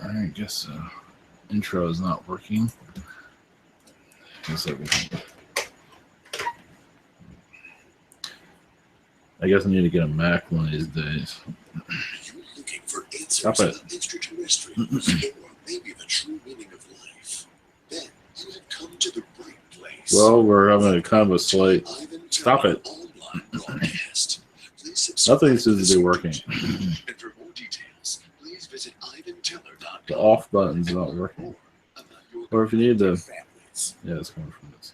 I guess intro is not working. I guess I need to get a Mac one of these days. You're looking for answers about extraterrestrials, or maybe the true meaning of life. Then you have come to the right place. Well, we're having a kind of a slight. Stop it. Nothing seems to be working. And for more details, please visit ivanteller.com. The off button's not working. Or if you need to. Yeah, it's coming from this.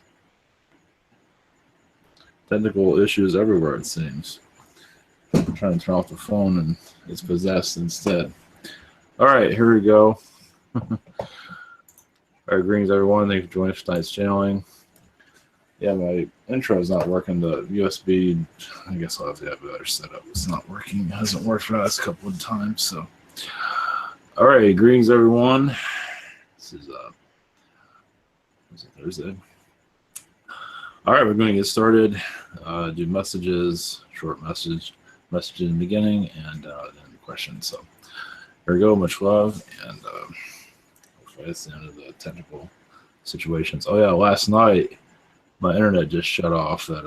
Technical issues everywhere, it seems. I'm trying to turn off the phone and it's possessed instead. All right, here we go. All right, greetings everyone. Thanks for joining us for tonight's channeling. Yeah, my intro is not working. The USB, I guess I'll have to have a better setup. It's not working. It hasn't worked for the last couple of times. So, all right, greetings everyone. This is Thursday. All right, we're going to get started. Do messages, short message in the beginning, and then questions. So here we go. Much love, and hopefully that's the end of the technical situations. Oh yeah, last night my internet just shut off at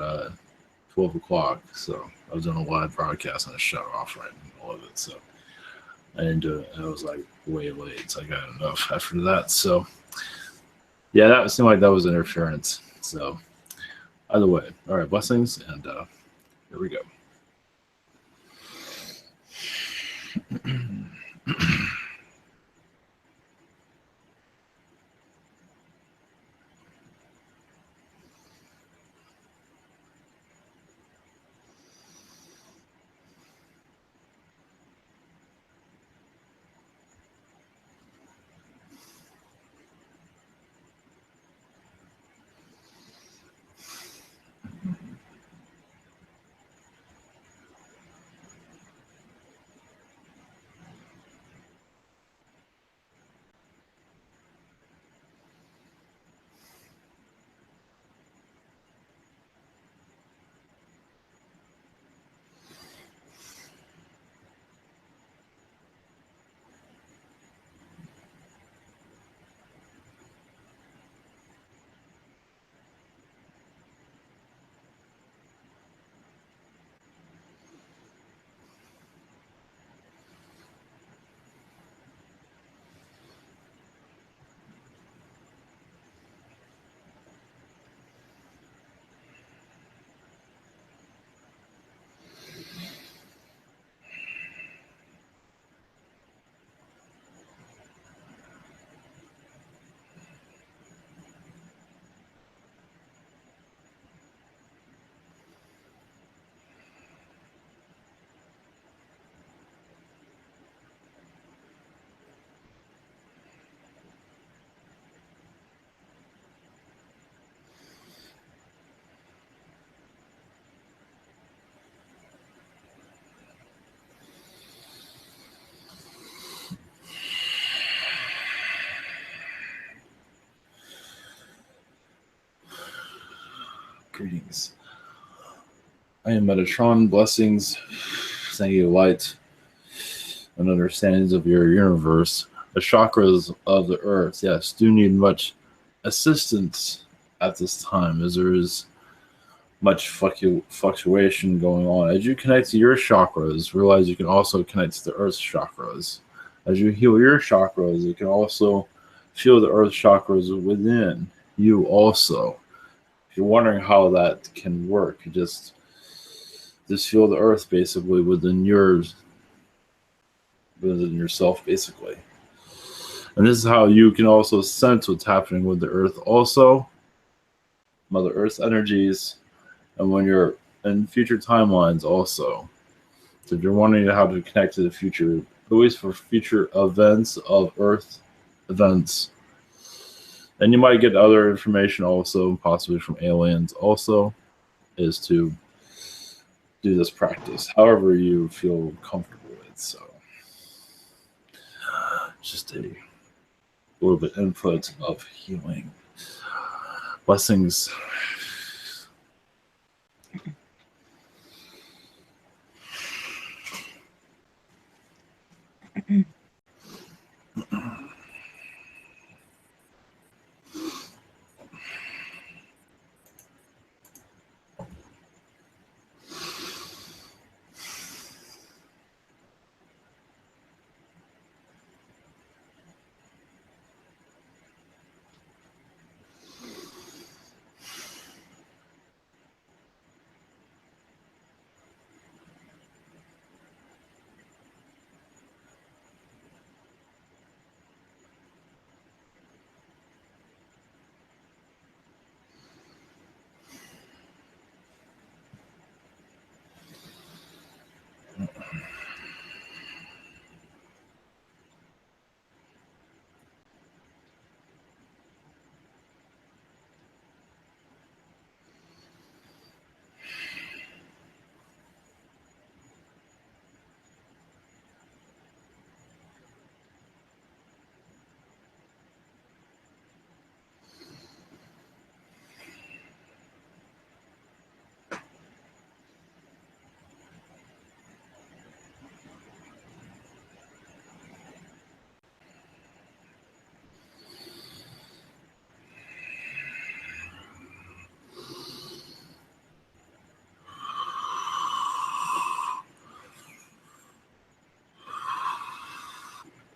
12 o'clock. So I was doing a live broadcast and it shut off right in the middle of it. So I didn't do it. It was like way late. So I got enough after that. So yeah, that seemed like that was interference. So either way, all right, blessings, and here we go. Greetings. I am Metatron. Blessings, sending you light and understandings of your universe. The chakras of the earth, yes, do need much assistance at this time, as there is much fluctuation going on. As you connect to your chakras, realize you can also connect to the earth's chakras. As you heal your chakras, you can also feel the earth chakras within you also. If you're wondering how that can work, you just feel the earth basically within yourself basically. And this is how you can also sense what's happening with the earth also, Mother Earth's energies, and when you're in future timelines also. So if you're wondering how to connect to the future, at least for future events of earth events, and you might get other information also, possibly from aliens also, is to do this practice however you feel comfortable with. So just a little bit input of healing. Blessings.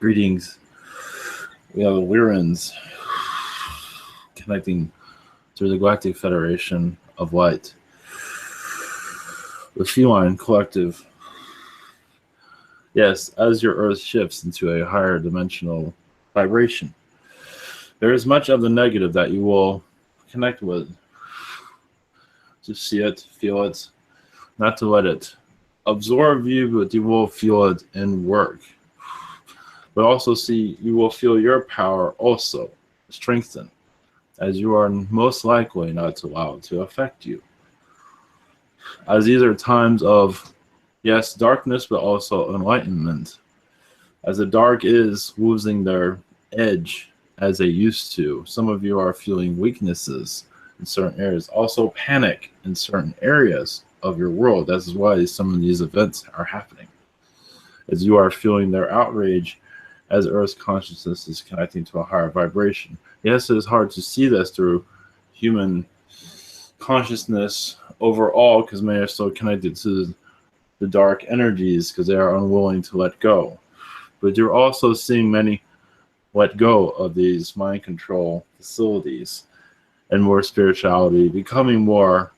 Greetings. We have the Lyrans connecting through the Galactic Federation of Light. The Feline Collective. Yes, as your Earth shifts into a higher dimensional vibration, there is much of the negative that you will connect with. To see it, feel it, not to let it absorb you, but you will feel it in work. But also you will feel your power also strengthen, as you are most likely not to allow it to affect you. As these are times of, yes, darkness, but also enlightenment. As the dark is losing their edge as they used to. Some of you are feeling weaknesses in certain areas. Also panic in certain areas of your world. That is why some of these events are happening. As you are feeling their outrage as Earth's consciousness is connecting to a higher vibration. Yes, it is hard to see this through human consciousness overall, because many are still connected to the dark energies because they are unwilling to let go. But you're also seeing many let go of these mind control facilities and more spirituality, becoming more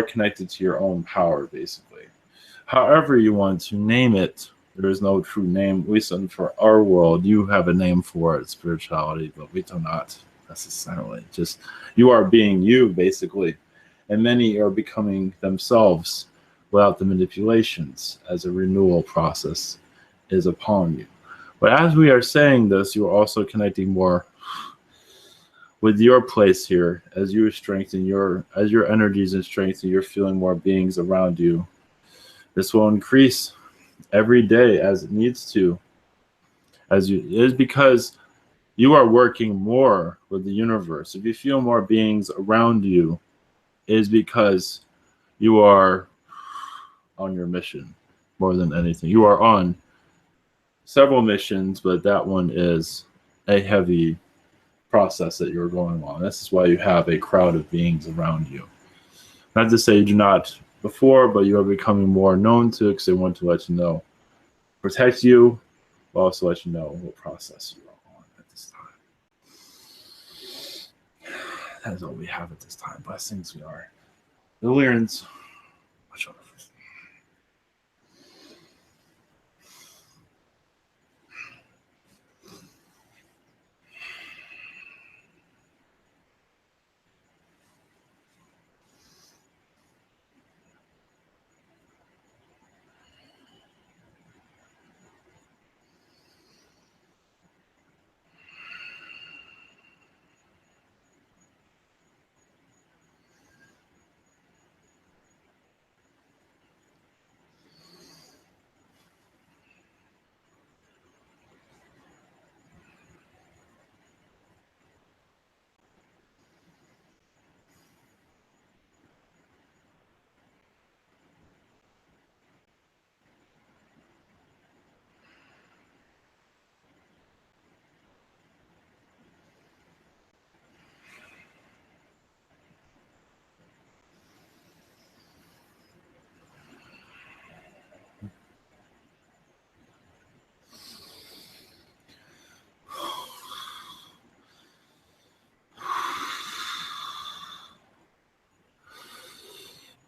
connected to your own power, basically. However you want to name it, there is no true name. At least for our world, you have a name for it, spirituality, but we do not necessarily. Just you are being you, basically. And many are becoming themselves without the manipulations, as a renewal process is upon you. But as we are saying this, you are also connecting more with your place here, as you strengthen as your energies and strengthen, you're feeling more beings around you. This will increase every day as it needs to. It is because you are working more with the universe. If you feel more beings around you, it is because you are on your mission more than anything. You are on several missions, but that one is a heavy process that you're going on. This is why you have a crowd of beings around you. Not to say you do not before, but you are becoming more known to because they want to let you know, protect you, but also let you know what process you are on at this time. That is all we have at this time. Blessings, we are the Lyrans. Watch out.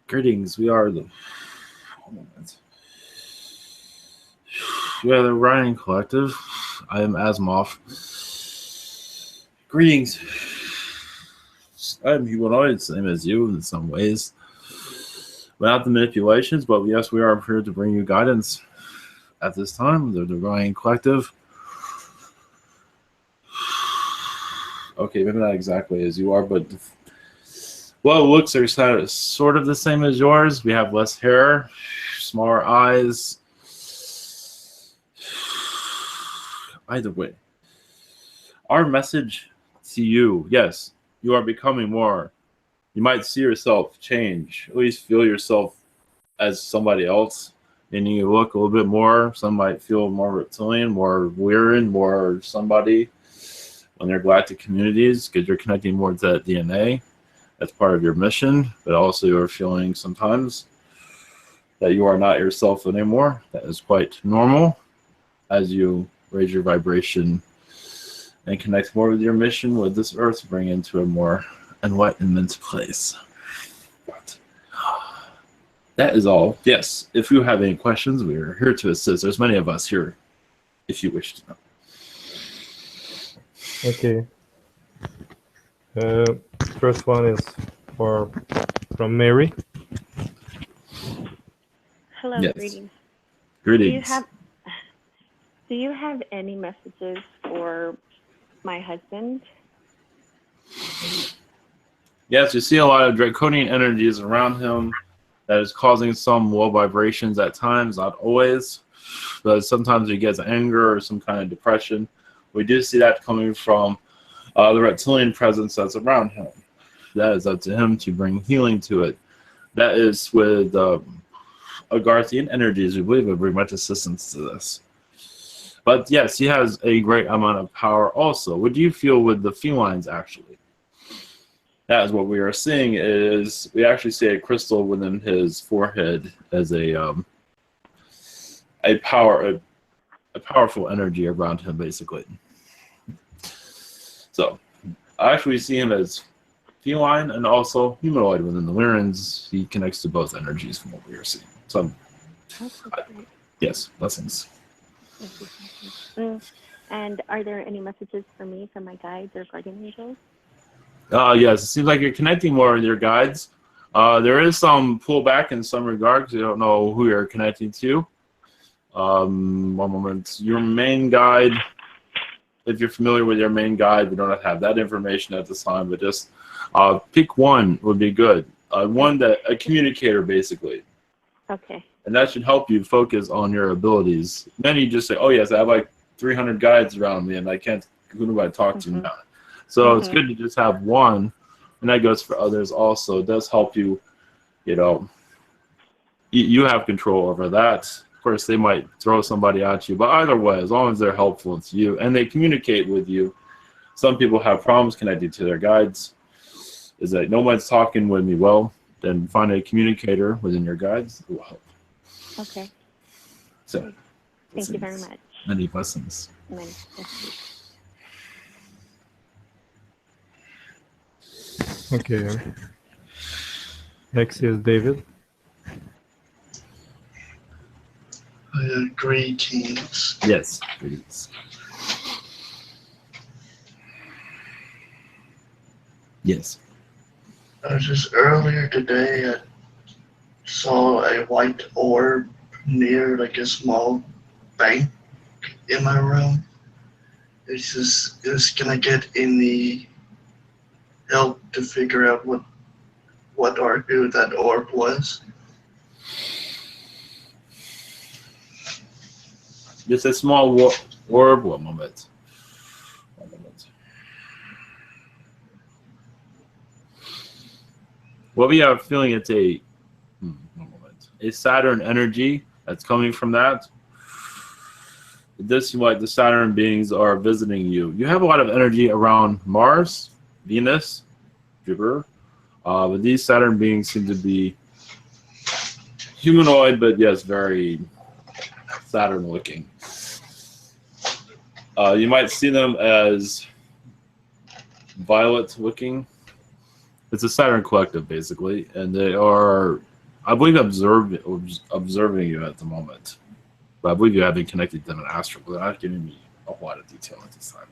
Greetings, we are the Orion Collective. I am Asmof. Greetings. I'm humanoid, same as you in some ways. Without the manipulations, but yes, we are here to bring you guidance at this time. The Orion Collective. Okay, maybe not exactly as you are, but well, looks are sort of the same as yours. We have less hair, smaller eyes. Either way, our message to you, yes, you are becoming more. You might see yourself change, at least feel yourself as somebody else, meaning you look a little bit more. Some might feel more reptilian, more Lyran, more somebody on their galactic communities because you're connecting more to that DNA. That's part of your mission, but also you're feeling sometimes that you are not yourself anymore. That is quite normal. as you raise your vibration and connect more with your mission with this earth, bring into a more enlightenment place. But that is all. Yes, if you have any questions, we are here to assist. There's many of us here, if you wish to know. Okay. First one is from Mary. Hello, Yes. greetings. Greetings. Do you have any messages for my husband? Yes, you see a lot of draconian energies around him that is causing some low vibrations at times, not always, but sometimes he gets anger or some kind of depression. We do see that coming from the reptilian presence that's around him. That is up to him to bring healing to it. That is with Agarthian energies. We believe would bring much assistance to this. But yes, he has a great amount of power also. What do you feel with the felines, actually? That is what we are seeing. Is we actually see a crystal within his forehead as a powerful energy around him, basically. So I actually see him as feline and also humanoid within the Lyrans. He connects to both energies from what we are seeing. So yes, blessings. And are there any messages for me from my guides or guardian angels? Yes, it seems like you're connecting more with your guides. There is some pullback in some regards. You don't know who you're connecting to. One moment. Your main guide, if you're familiar with your main guide, we don't have that information at this time, but just pick one would be good. A communicator, basically. Okay. And that should help you focus on your abilities. Many just say, oh, yes, I have like 300 guides around me, and who do I talk to now? So it's good to just have one, and that goes for others also. It does help you, you have control over that. Of course, they might throw somebody at you, but either way, as long as they're helpful to you and they communicate with you. Some people have problems connecting to their guides. Is that no one's talking with me well, then find a communicator within your guides who will help. Okay. So, thank you very much. Many blessings. Many blessings. Okay. Next is David. Greetings. Yes, greetings. Yes. Just earlier today, I saw a white orb near like a small bank in my room. It's gonna get any help to figure out who that orb was. Just a small orb. One moment. Well, we are feeling it's a Saturn energy that's coming from that. This, like the Saturn beings are visiting you. You have a lot of energy around Mars, Venus, Jupiter, but these Saturn beings seem to be humanoid, but yes, very Saturn-looking. You might see them as violet-looking. It's a Saturn collective, basically, and they are, I believe, observing you at the moment. But I believe you have been connected to them in astral, but they're not giving me a lot of detail at this time.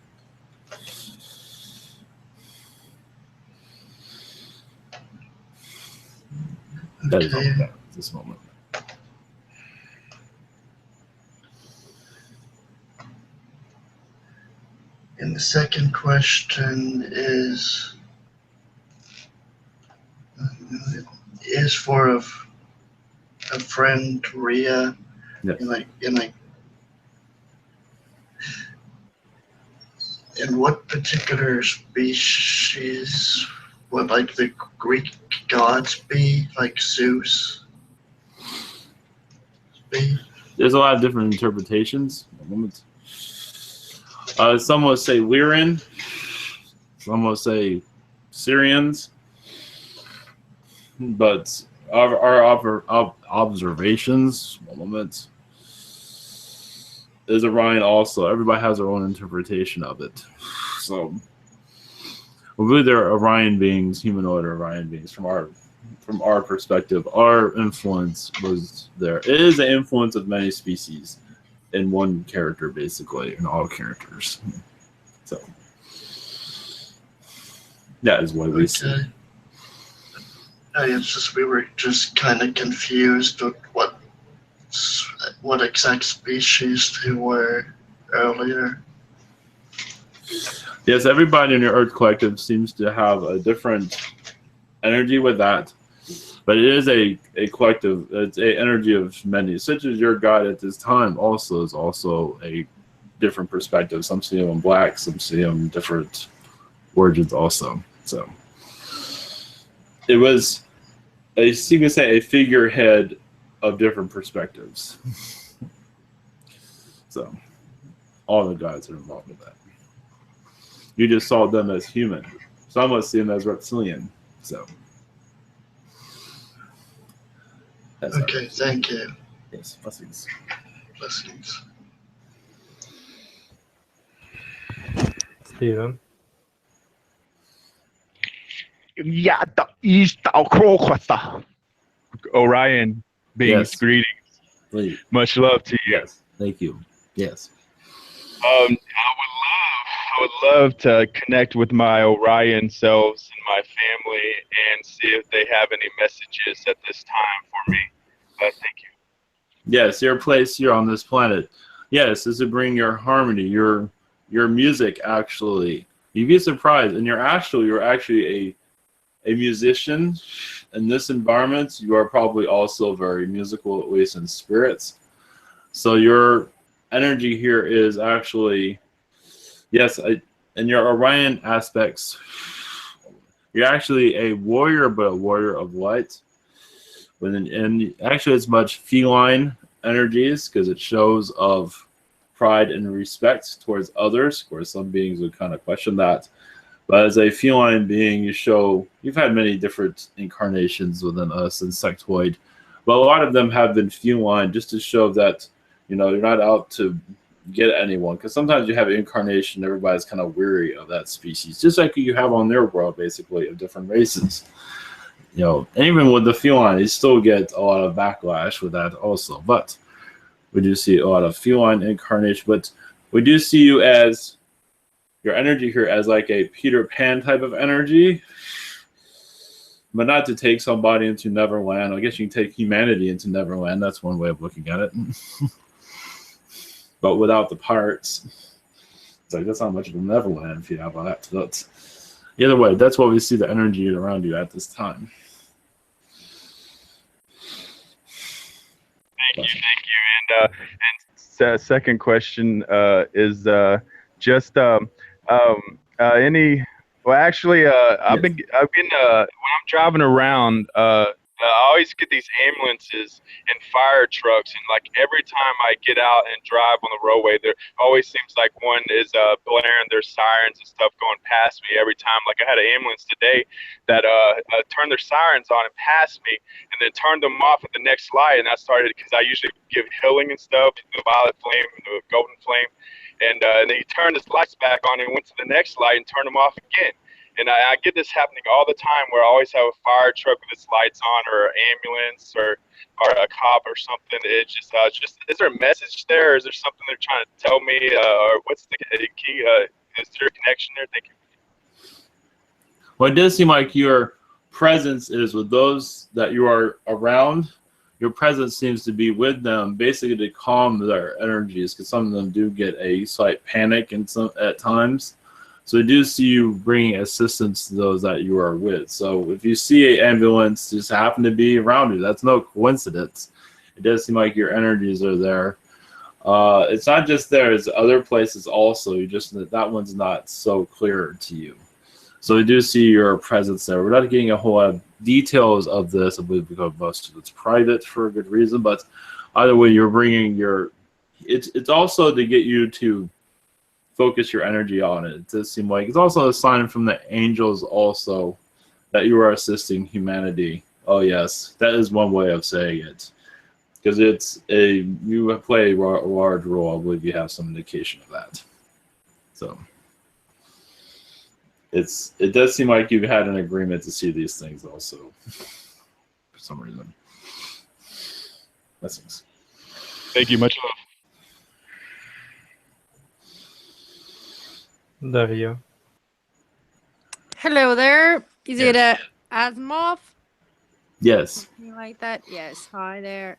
That is all I have at this moment. And the second question is for a friend, Ria. Yes. In what particular species would like the Greek gods be, like Zeus? There's a lot of different interpretations. Some will say Lyran. Some will say Syrians. But our observations, is Orion also. Everybody has their own interpretation of it. So, I believe they're Orion beings, humanoid Orion beings. From our perspective, our influence was there. It is an influence of many species in one character, basically, in all characters. So, that is what we see. It's just we were just kind of confused with what exact species they were earlier. Yes, everybody in your Earth Collective seems to have a different energy with that, but it is a collective. It's a energy of many, such as your God at this time. Also is also a different perspective. Some see him in black, some see him in different origins. Also, so it was you can say a figurehead of different perspectives. So all the gods are involved with that. You just saw them as human. Some would see them as reptilian. So okay, thank you. Yes, blessings. Blessings. Steven. Yeah, the East Crocus. Orion beings, Yes. greetings. Please. Much love to you. Yes, thank you. Yes. I would love to connect with my Orion selves and my family and see if they have any messages at this time for me. Thank you. Yes, your place here on this planet. Yes, is to bring your harmony, your music. Actually, you'd be surprised. And you're actually a musician. In this environment, you are probably also very musical, at least in spirits. So your energy here is actually, yes, in your Orion aspects, you're actually a warrior, but a warrior of light. And actually, it's much feline energies because it shows of pride and respect towards others. Of course, some beings would kind of question that. But as a feline being, you've had many different incarnations within us, insectoid. But a lot of them have been feline just to show that, you're not out to get anyone. Because sometimes you have an incarnation, everybody's kind of weary of that species. Just like you have on their world, basically, of different races. And even with the feline, you still get a lot of backlash with that also. But we do see a lot of feline incarnation. But we do see you as your energy here as like a Peter Pan type of energy, but not to take somebody into Neverland. I guess you can take humanity into Neverland. That's one way of looking at it. But without the pirates, it's like that's not much of a Neverland if you have all that. That's either way. That's what we see the energy around you at this time. Thank you. And second question is just any. Well, actually, I've been when I'm driving around, I always get these ambulances and fire trucks, and like every time I get out and drive on the roadway, there always seems like one is blaring their sirens and stuff going past me every time. Like I had an ambulance today that turned their sirens on and passed me, and then turned them off at the next light. And I started because I usually give healing and stuff, the violet flame, the golden flame. And then he turned his lights back on and went to the next light and turned them off again. And I get this happening all the time where I always have a fire truck with its lights on, or an ambulance, or a cop or something. It's just is there a message there? Or is there something they're trying to tell me? Or what's the key? Is there a connection there? Thank you. Well, it does seem like your presence is with those that you are around. Your presence seems to be with them, basically to calm their energies, because some of them do get a slight panic at times. So I do see you bringing assistance to those that you are with. So if you see an ambulance just happen to be around you, that's no coincidence. It does seem like your energies are there. It's not just there; it's other places also. That one's not so clear to you. So we do see your presence there. We're not getting a whole lot of details of this, I believe, because most of it's private for a good reason. But either way, you're bringing your. It's also to get you to focus your energy on it. It does seem like it's also a sign from the angels also that you are assisting humanity. Oh yes, that is one way of saying it. Because you play a large role. I believe you have some indication of that. So it does seem like you've had an agreement to see these things also, for some reason. Blessings. Thank you. Much love. Daria. Hello there. Is it Yes. Asmof? Yes. Something like that? Yes. Hi there.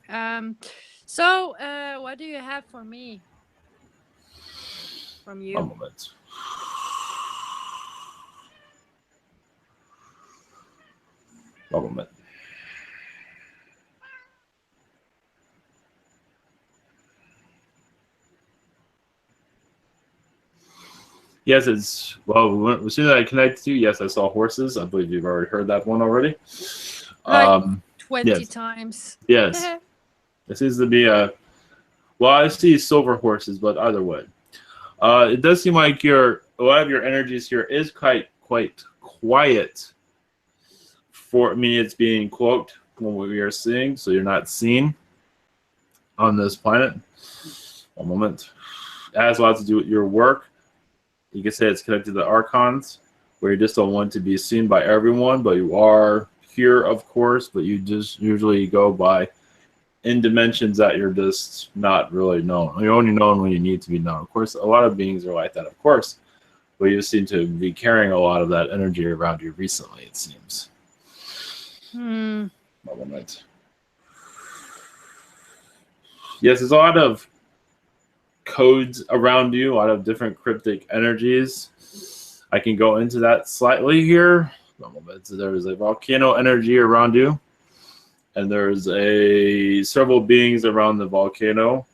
So, what do you have for me? From you? One moment. One moment. Yes, it's well. As soon as I connected to you, yes, I saw horses. I believe you've already heard that one already. Like 20 yes. times. Yes, it seems to be a. Well, I see silver horses, but either way, it does seem like a lot of your energies here is quite quiet. For me, it's being cloaked from what we are seeing, so you're not seen on this planet. One moment. It has a lot to do with your work. You can say it's connected to the archons, where you just don't want to be seen by everyone, but you are here, of course, but you just usually go by in dimensions that you're just not really known. You're only known when you need to be known. Of course, a lot of beings are like that, of course, but you seem to be carrying a lot of that energy around you recently, it seems. One moment. Yes, there's a lot of codes around you, a lot of different cryptic energies. I can go into that slightly here. One moment. So there's a volcano energy around you, and there's several beings around the volcano.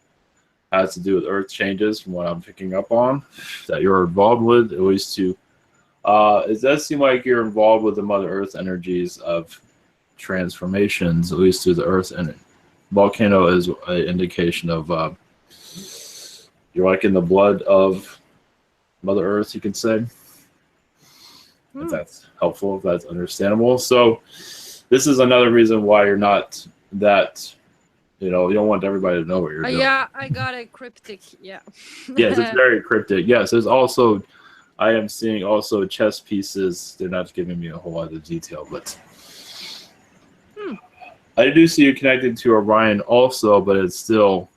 Has to do with earth changes, from what I'm picking up on, that you're involved with. At least to, it does seem like you're involved with the Mother Earth energies of transformations, at least through the Earth, and volcano is an indication of you're like in the blood of Mother Earth, you can say. If that's helpful, if that's understandable. So this is another reason why you're not that, you don't want everybody to know what you're doing. Yeah, I got a cryptic, yeah. Yes, it's very cryptic. Yes, there's also, I am seeing also chess pieces. They're not giving me a whole lot of detail, but I do see you connected to Orion also, but it's still,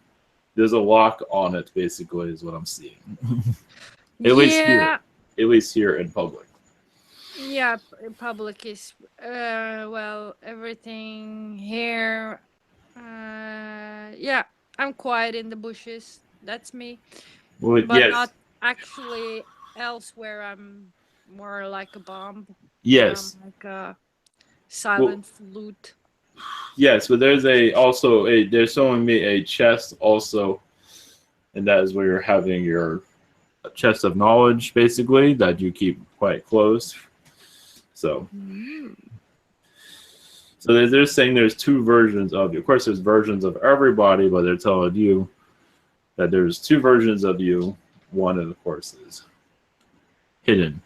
there's a lock on it, basically, is what I'm seeing. At least here in public. Yeah, public is, well, everything here. Yeah, I'm quiet in the bushes. That's me. Well, But yes. not actually elsewhere. I'm more like a bomb. Yes. Like a silent flute. Yes, but there's there's showing me a chest also, and that is where you're having your chest of knowledge, basically, that you keep quite close. So they're saying there's two versions of you. Of course, there's versions of everybody, but they're telling you that there's two versions of you. One, of course, is hidden.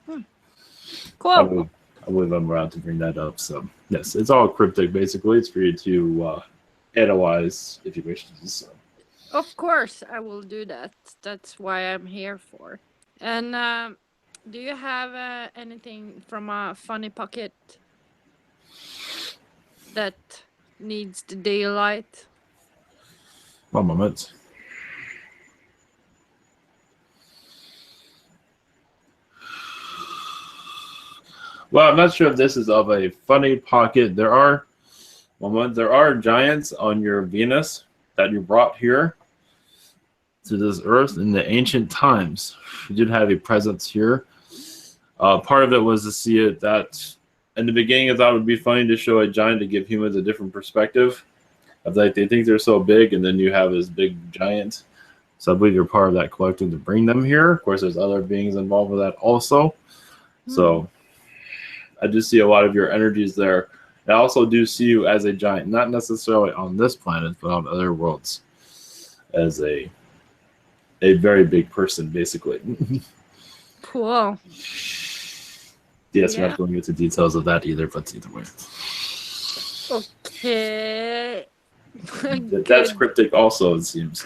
Cool. I believe I'm around to bring that up. So, yes, it's all cryptic, basically. It's for you to analyze if you wish to do so. Of course, I will do that. That's why I'm here for. And do you have anything from a funny pocket that needs the daylight? One moment. Well, I'm not sure if this is of a funny pocket. There are giants on your Venus that you brought here to this Earth in the ancient times. You did have a presence here. Part of it was to see it that in the beginning I thought it would be funny to show a giant to give humans a different perspective. Of like they think they're so big, and then you have this big giant. So I believe you're part of that collective to bring them here. Of course, there's other beings involved with that also. So I do see a lot of your energies there. I also do see you as a giant, not necessarily on this planet, but on other worlds, as a very big person, basically. Cool. Yes, we're not going into details of that either, but either way. Okay. That's Good. cryptic also, it seems.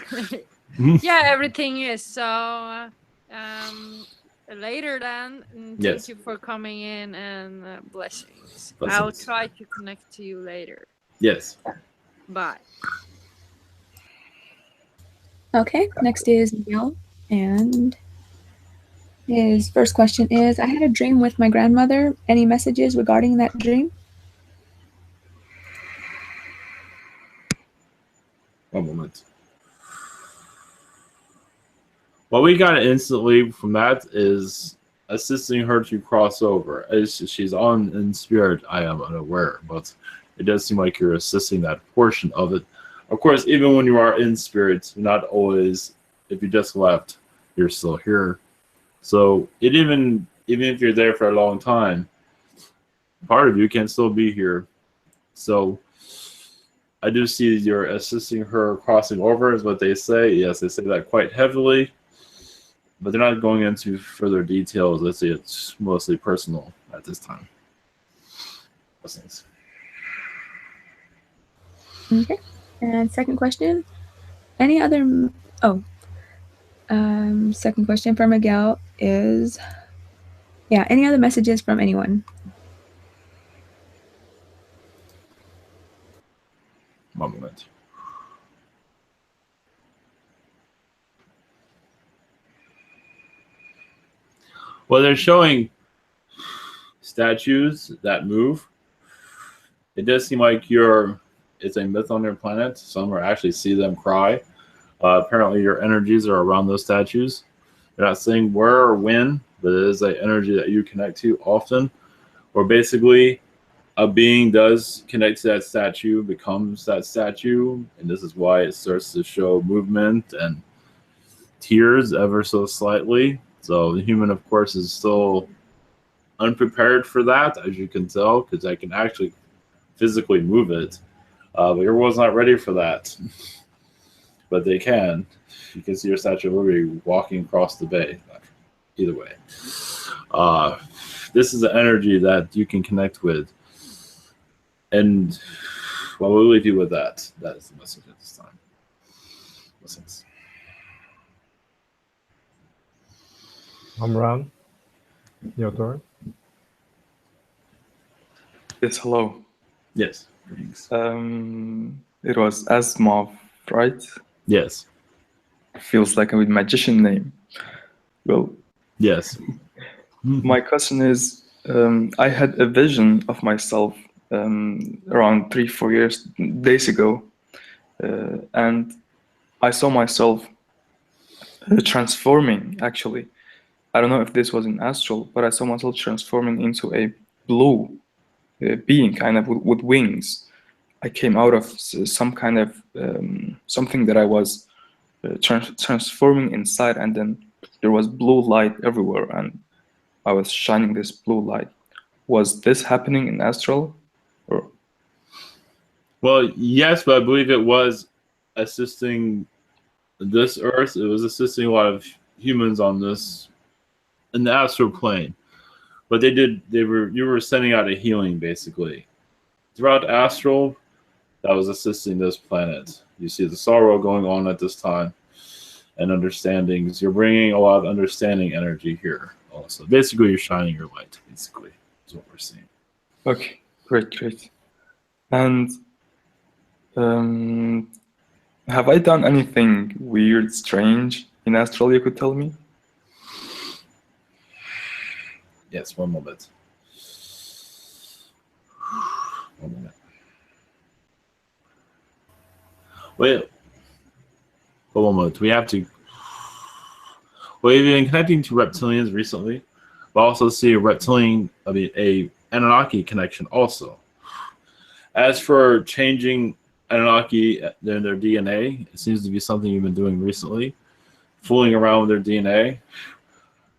Yeah, everything is. So later then, and thank Yes. you for coming in, and blessings. I'll Blessings. try to connect to you later. Yes. Bye. Okay, next is Miguel, and his first question is, I had a dream with my grandmother. Any messages regarding that dream? One moment. What we got instantly from that is assisting her to cross over. As she's on in spirit, I am unaware, but it does seem like you're assisting that portion of it. Of course, even when you are in spirit, not always, if you just left, you're still here. So even if you're there for a long time, part of you can still be here. So I do see you're assisting her crossing over, is what they say. Yes, they say that quite heavily, but they're not going into further details. Let's say it's mostly personal at this time. Blessings. Okay, and second question, any other, second question for Miguel is, yeah, any other messages from anyone? One moment. Well, they're showing statues that move. It does seem like it's a myth on their planet. Some are actually see them cry. Apparently, your energies are around those statues. They're not saying where or when, but it is an energy that you connect to often. Or basically, a being does connect to that statue, becomes that statue, and this is why it starts to show movement and tears ever so slightly. So the human, of course, is still unprepared for that, as you can tell, because I can actually physically move it. But everyone's not ready for that. But they can. You can see your Statue of Liberty walking across the bay. Either way. This is an energy that you can connect with. And well, we'll leave you with that. That is the message at this time. Blessings. Amran, your turn. Yes, hello. Yes. Greetings. It was Asmof, right? Yes. Feels like a magician name. Well, yes. My question is, I had a vision of myself around 3-4 days ago, and I saw myself transforming, actually. I don't know if this was in astral, but I saw myself transforming into a blue being, kind of with wings. I came out of some kind of something that I was transforming inside, and then there was blue light everywhere, and I was shining this blue light. Was this happening in astral? Or? Well, yes, but I believe it was assisting this Earth. It was assisting a lot of humans on this in the astral plane. But you were sending out a healing basically. Throughout astral, that was assisting this planet. You see the sorrow going on at this time and understandings. You're bringing a lot of understanding energy here also. Basically, you're shining your light, basically, is what we're seeing. Okay, great. And have I done anything weird, strange in astral you could tell me? Yes, one moment. One moment. Wait. One moment. We have to. We've been connecting to reptilians recently, but also see a Anunnaki connection also. As for changing Anunnaki their DNA, it seems to be something you've been doing recently, fooling around with their DNA.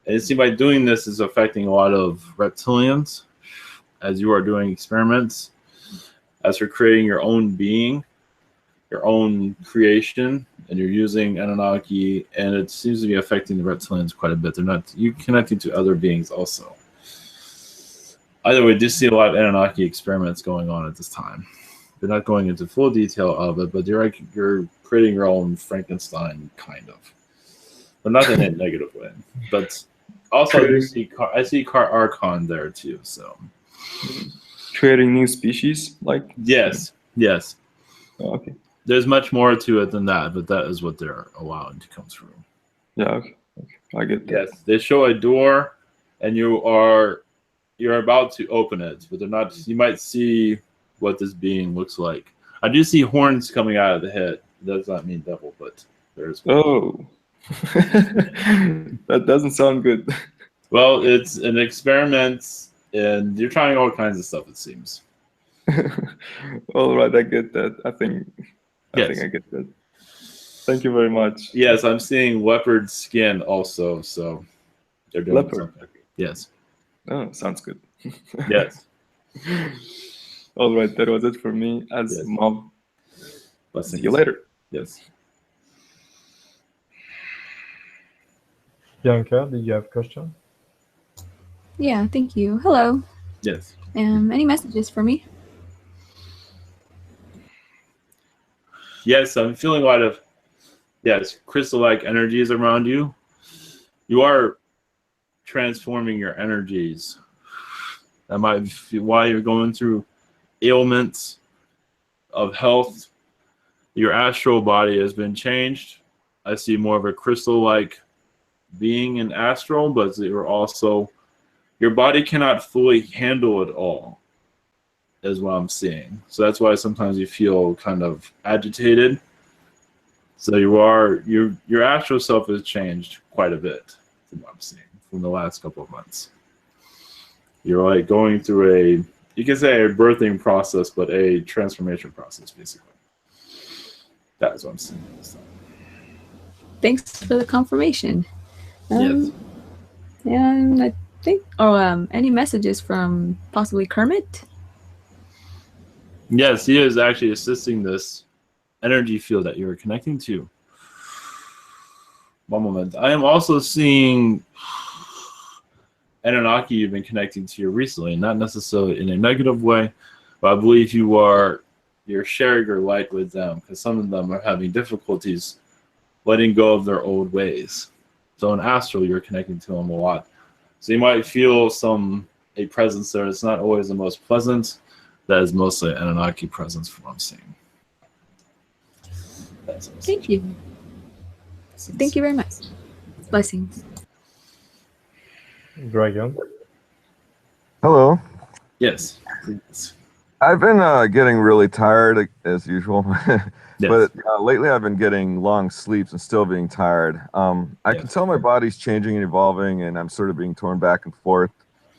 And it seems like doing this is affecting a lot of reptilians as you are doing experiments, as for creating your own being, your own creation, and you're using Anunnaki, and it seems to be affecting the reptilians quite a bit. You connecting to other beings also. Either way, do see a lot of Anunnaki experiments going on at this time. They're not going into full detail of it, but you're creating your own Frankenstein kind of, but not in a negative way. But also, I see Archon there too. So creating new species, like yes. Oh, okay. There's much more to it than that, but that is what they're allowing to come through. Yeah, okay. I get that. Yes, they show a door, and you're about to open it, but they're not. You might see what this being looks like. I do see horns coming out of the head. It does not mean devil, but there's. Oh, that doesn't sound good. Well, it's an experiment, and you're trying all kinds of stuff. It seems. All right, I get that. I think I get that. Thank you very much. Yes, I'm seeing leopard skin also, so they're doing leopard. Something. Yes. Oh, sounds good. Yes. All right, that was it for me. Mom. See you later. Yes. Bianca, did you have a question? Yeah, thank you. Hello. Yes. Any messages for me? Yes, I'm feeling a lot of crystal-like energies around you. You are transforming your energies. That might be why you're going through ailments of health. Your astral body has been changed. I see more of a crystal-like being in astral, but your body cannot fully handle it all, is what I'm seeing. So that's why sometimes you feel kind of agitated. So your astral self has changed quite a bit from what I'm seeing from the last couple of months. You're like going through you can say a birthing process, but a transformation process, basically. That is what I'm seeing this time. Thanks for the confirmation. Yes. And I think, any messages from possibly Kermit? Yes, he is actually assisting this energy field that you're connecting to. One moment. I am also seeing Anunnaki you've been connecting to recently, not necessarily in a negative way, but I believe you're sharing your light with them because some of them are having difficulties letting go of their old ways. So in astral, you're connecting to them a lot. So you might feel a presence there. It's not always the most pleasant. That is mostly an Anunnaki presence from what I'm seeing. Thank you. Thank you very much. Blessings. Dragon. Hello. Yes. Please. I've been getting really tired as usual, but lately I've been getting long sleeps and still being tired. I can tell my body's changing and evolving, and I'm sort of being torn back and forth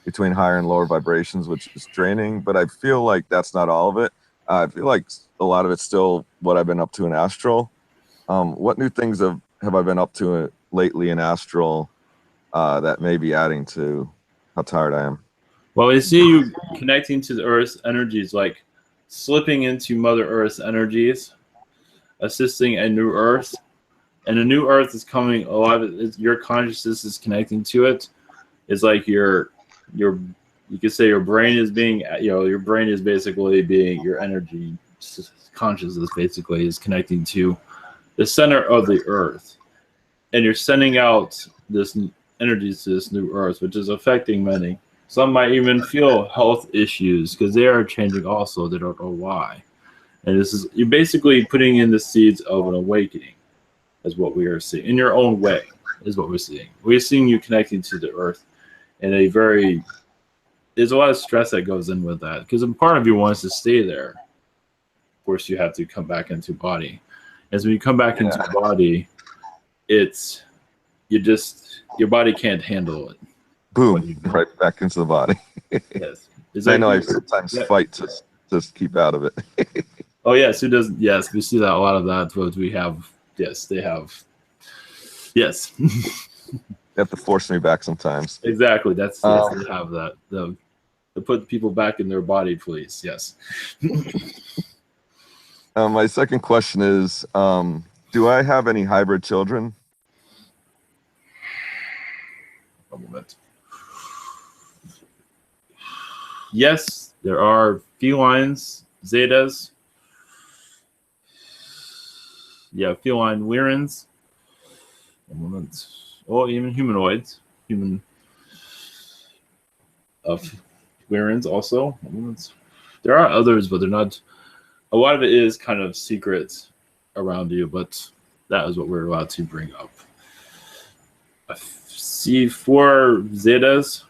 between higher and lower vibrations, which is draining, but I feel like that's not all of it. I feel like a lot of it's still what I've been up to in astral. What new things have I been up to lately in astral that may be adding to how tired I am? Well, I see you connecting to the Earth's energies, like slipping into Mother Earth's energies, assisting a new Earth. And a new Earth is coming, a lot of it, your consciousness is connecting to it. It's like you could say your brain is being, your brain is basically being, your energy consciousness basically is connecting to the center of the Earth. And you're sending out this energies to this new Earth, which is affecting many. Some might even feel health issues because they are changing also. They don't know why. And you're basically putting in the seeds of an awakening, is what we are seeing. In your own way, is what we're seeing. We're seeing you connecting to the Earth in there's a lot of stress that goes in with that because a part of you wants to stay there. Of course, you have to come back into body. As when you come back into body, your body can't handle it. Boom, right back into the body. Yes. I know I sometimes fight to just keep out of it. Oh, yes. Who doesn't? Yes, we see that a lot of that. But we have, yes, they have. Yes. You have to force me back sometimes. Exactly. Yes, they have that. To put people back in their body, please. Yes. My second question is, do I have any hybrid children? A moment. Yes, there are felines, zetas, Yeah, feline Lyrans. Or even humanoids. Human Lyrans also. There are others, but they're not. A lot of it is kind of secret around you, but that is what we're allowed to bring up. I see 4 Zetas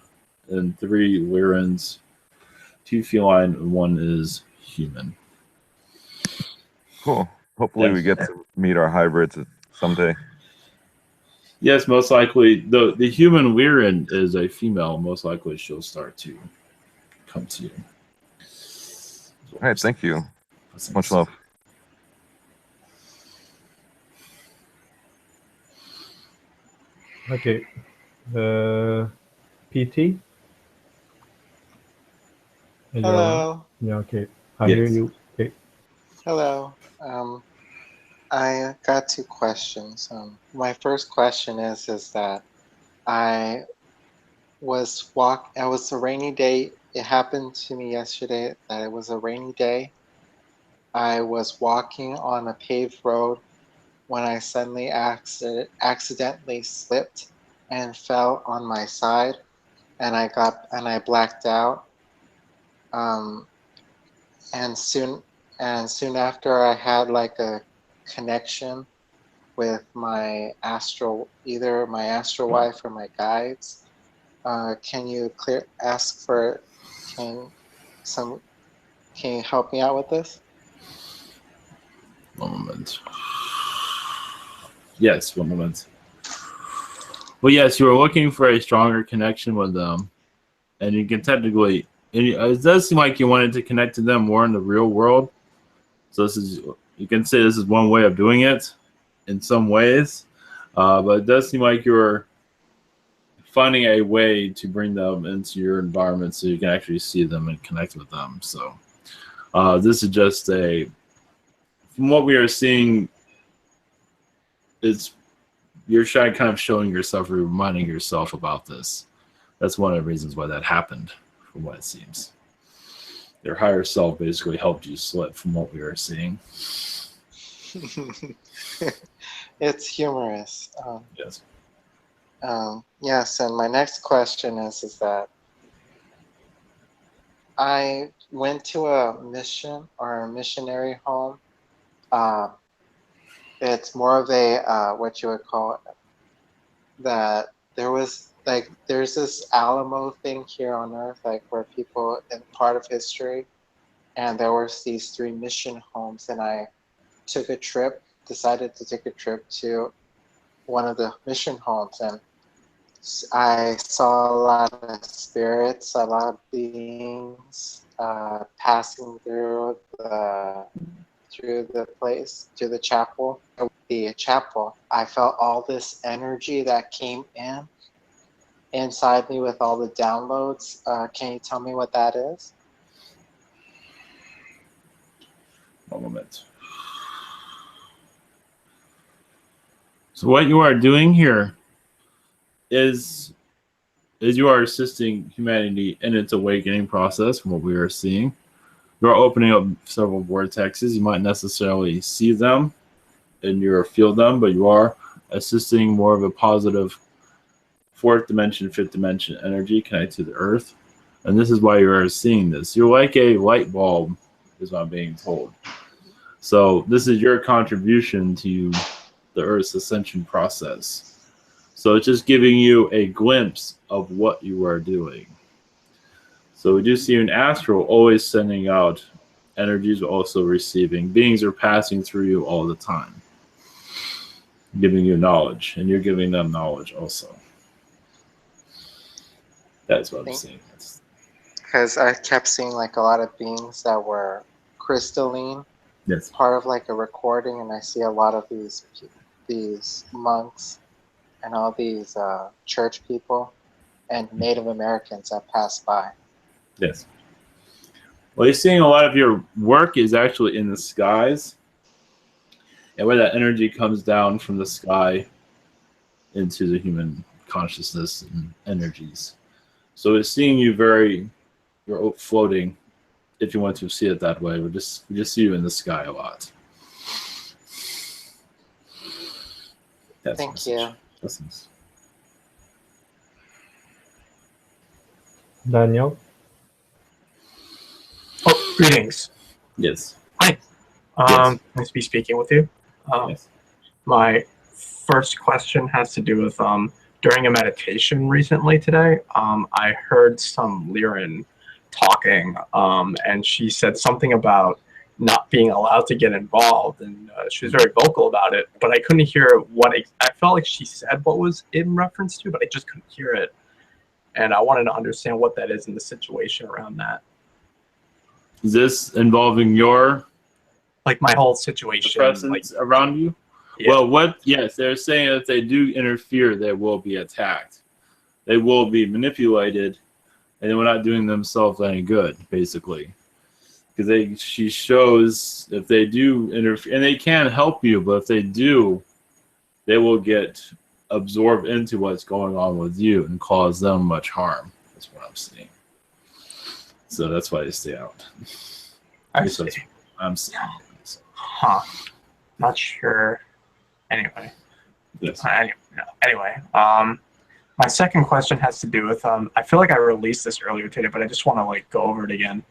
and 3 Lyrans, 2 feline, and 1 is human. Cool. Hopefully we get to meet our hybrids someday. Yes, most likely. The human Lyran is a female. Most likely she'll start to come to you. All right, thank you. Much love. Okay. PT? Hello. Yeah, okay. I hear you. Okay. Hello. I got 2 questions. My first question is that I was a rainy day. It happened to me yesterday that it was a rainy day. I was walking on a paved road when I suddenly accidentally slipped and fell on my side, and I blacked out. And soon after, I had like a connection with my either my astral wife or my guides. Can you can you help me out with this? One moment. Yes, one moment. Well, yes, you were looking for a stronger connection with them, and you can technically. It does seem like you wanted to connect to them more in the real world. So you can say this is one way of doing it, in some ways, but it does seem like you're finding a way to bring them into your environment so you can actually see them and connect with them. So this is just from what we are seeing, you're kind of showing yourself, reminding yourself about this. That's one of the reasons why that happened, from what it seems. Your higher self basically helped you slip, from what we are seeing. It's humorous. Yes. Yes, and my next question is that I went to a mission or a missionary home. It's more of a what you would call it, that there's this Alamo thing here on Earth, like where people in part of history, and there was these 3 mission homes, and I decided to take a trip to one of the mission homes, and I saw a lot of spirits, a lot of beings passing through the place, to the chapel. I felt all this energy that came inside me with all the downloads. Can you tell me what that is? One moment. So what you are doing here is you are assisting humanity in its awakening process, from what we are seeing. You are opening up several vortexes. You might necessarily see them and you feel them, but you are assisting more of a positive 4th dimension, 5th dimension energy connected to the earth. And this is why you are seeing this. You're like a light bulb, is what I'm being told. So this is your contribution to the earth's ascension process. So it's just giving you a glimpse of what you are doing. So we do see an astral always sending out energies, also receiving. Beings are passing through you all the time, giving you knowledge, and you're giving them knowledge also. That's what I'm seeing. Because I kept seeing like a lot of beings that were crystalline. Yes. Part of like a recording, and I see a lot of these monks and all these church people and Native Americans that pass by. Yes. Well, you're seeing a lot of your work is actually in the skies, and where that energy comes down from the sky into the human consciousness and energies. So it's seeing you you're floating, if you want to see it that way. We just see you in the sky a lot. Yes, Thank you. Blessings. Daniel. Oh, greetings. Yes. Hi. Yes. Nice to be speaking with you. Yes. My first question has to do with during a meditation recently today, I heard some Lyran talking, and she said something about not being allowed to get involved, and she was very vocal about it, but I couldn't hear I felt like she said what was in reference to, but I just couldn't hear it. And I wanted to understand what that is in the situation around that. Is this involving your Like my whole situation, presence around you? Yeah. Well, yes, they're saying if they do interfere, they will be attacked. They will be manipulated, and they're not doing themselves any good, basically. Because she shows if they do interfere, and they can help you, but if they do, they will get absorbed into what's going on with you and cause them much harm. That's what I'm seeing. So that's why they stay out. I see. That's what I'm seeing. Huh. Not sure. Anyway. Yes. Anyway, my second question has to do with I feel like I released this earlier today, but I just want to like go over it again.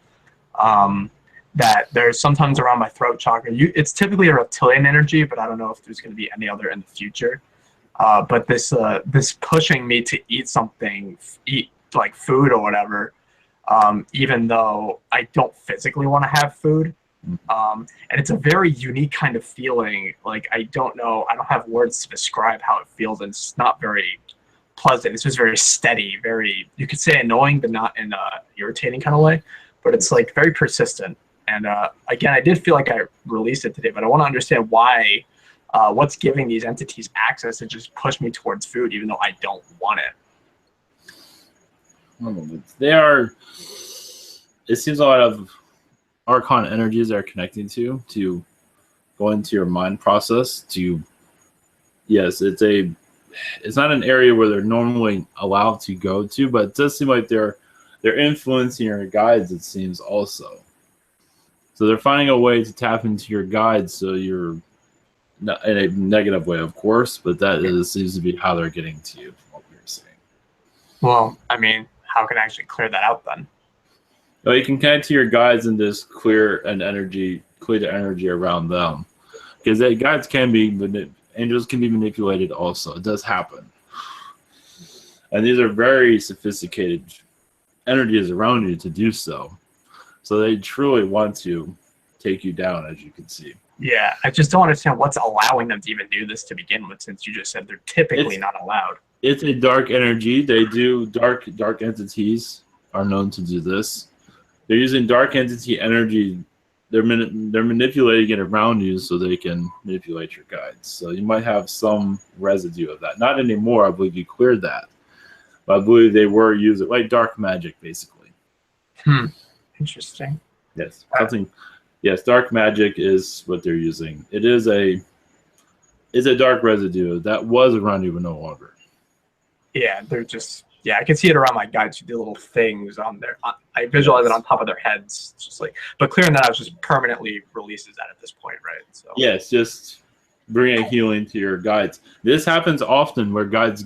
That there's sometimes around my throat chakra. It's typically a reptilian energy, but I don't know if there's going to be any other in the future. But this pushing me to eat something, eat like food or whatever, even though I don't physically want to have food. And it's a very unique kind of feeling. Like I don't have words to describe how it feels, and it's not very pleasant. It's just very steady, very, you could say annoying, but not in a irritating kind of way. But it's like very persistent. And again, I did feel like I released it today, but I want to understand why. What's giving these entities access to just push me towards food, even though I don't want it? They are. It seems a lot of Archon energies are connecting to go into your mind process. Yes, it's not an area where they're normally allowed to go to, but it does seem like they're influencing your guides. It seems also. So they're finding a way to tap into your guides, so you're not in a negative way, of course, but that seems to be how they're getting to you, from what we were saying. Well, I mean, how can I actually clear that out then? Well, you can connect to your guides and just clear the energy around them, because guides can be, angels can be manipulated. Also, it does happen, and these are very sophisticated energies around you to do so. So they truly want to take you down, as you can see. Yeah, I just don't understand what's allowing them to even do this to begin with, since you just said they're typically not allowed. It's a dark energy. They do dark entities are known to do this. They're using dark entity energy. They're manipulating it around you so they can manipulate your guides. So you might have some residue of that. Not anymore. I believe you cleared that. But I believe they were using like dark magic, basically. Interesting. Yes. Yes, dark magic is what they're using. It is a dark residue that was around you but no longer. Yeah, they're just, I can see it around my guides. You do little things on there. I visualize it on top of their heads. It's just like, but clearing that out just permanently releases that at this point, right? So yes, just bring a healing to your guides. This happens often where guides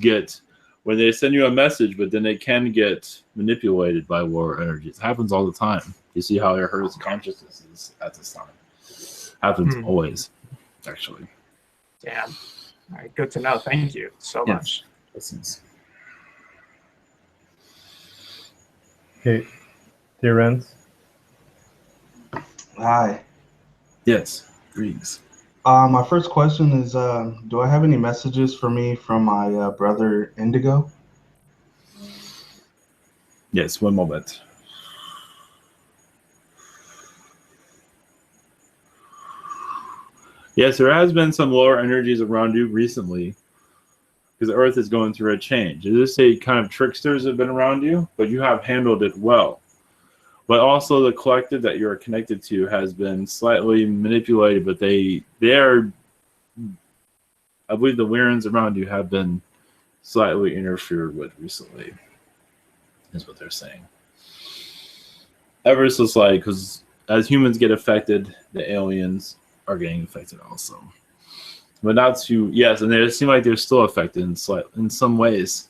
when they send you a message, but then they can get manipulated by lower energies. It happens all the time. You see how it hurts consciousness at this time. Happens always, actually. Damn. All right, good to know. Thank you so much. Listens. Okay, Lyran. Hi. Yes, greetings. My first question is, do I have any messages for me from my brother Indigo? Yes, one moment. Yes, there has been some lower energies around you recently because the Earth is going through a change. It is a kind of tricksters have been around you, but you have handled it well. But also the collective that you're connected to has been slightly manipulated, but they are, I believe the Lyrans around you have been slightly interfered with recently, is what they're saying. Ever so slightly, because as humans get affected, the aliens are getting affected also. but not to, yes, and they seem like they're still affected in some ways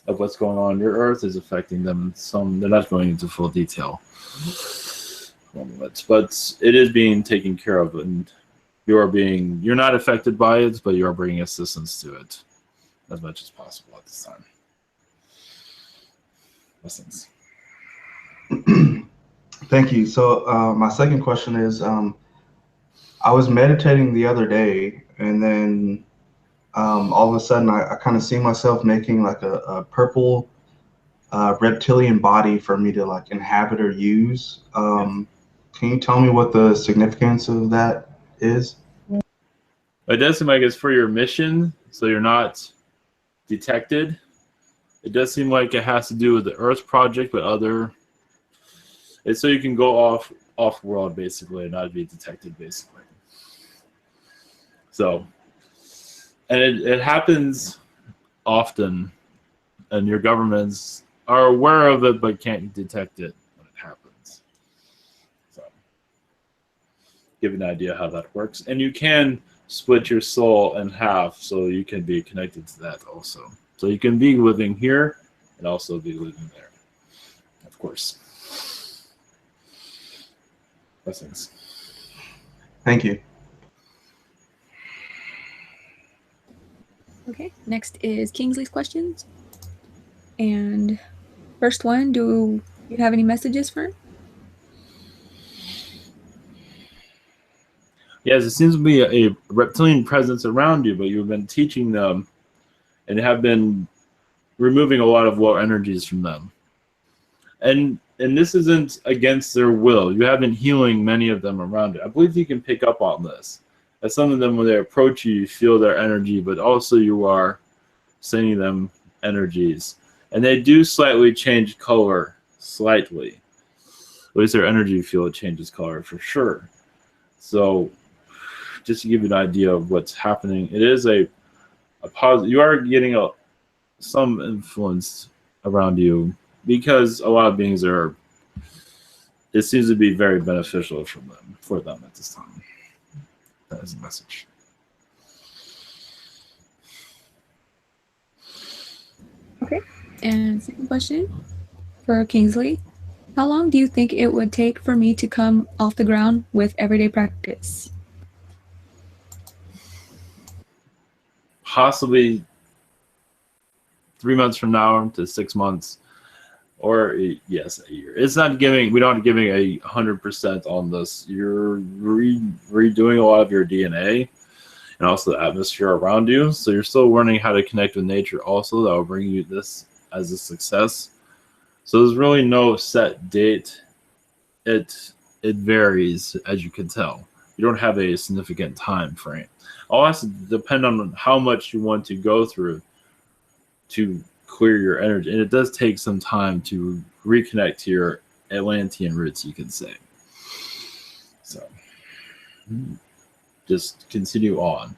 of what's going on. Your Earth is affecting them. Some, they're not going into full detail, but it is being taken care of, and you're not affected by it, but you are bringing assistance to it as much as possible at this time. Blessings. Thank you. So my second question is, I was meditating the other day, and then all of a sudden I kind of see myself making like a purple reptilian body for me to like inhabit or use. Can you tell me what the significance of that is? It does seem like it's for your mission, so you're not detected. It does seem like it has to do with the Earth project, but it's so you can go off world basically and not be detected basically. So, and it happens often, and your governments are aware of it but can't detect it when it happens. So, give you an idea how that works, and you can split your soul in half so you can be connected to that also. So you can be living here and also be living there, of course. Blessings. Thank you. Okay, next is Kingsley's questions. And first one, do you have any messages for him? Yes, it seems to be a reptilian presence around you, but you've been teaching them and have been removing a lot of low energies from them. And this isn't against their will. You have been healing many of them around you. I believe you can pick up on this. That some of them, when they approach you, you feel their energy, but also you are sending them energies. And they do slightly change color, slightly. At least their energy field changes color for sure. So just to give you an idea of what's happening, it is a positive. You are getting some influence around you because a lot of beings it seems to be very beneficial for them at this time. That is a message. Okay, and second question for Kingsley. How long do you think it would take for me to come off the ground with everyday practice? Possibly 3 months from now to 6 months, or yes, a year. It's not giving. We don't giving 100% on this. You're redoing a lot of your DNA and also the atmosphere around you. So you're still learning how to connect with nature. Also, that will bring you this as a success. So there's really no set date. It varies, as you can tell. You don't have a significant time frame. All has to depend on how much you want to go through to clear your energy. And it does take some time to reconnect to your Atlantean roots, you can say. So just continue on.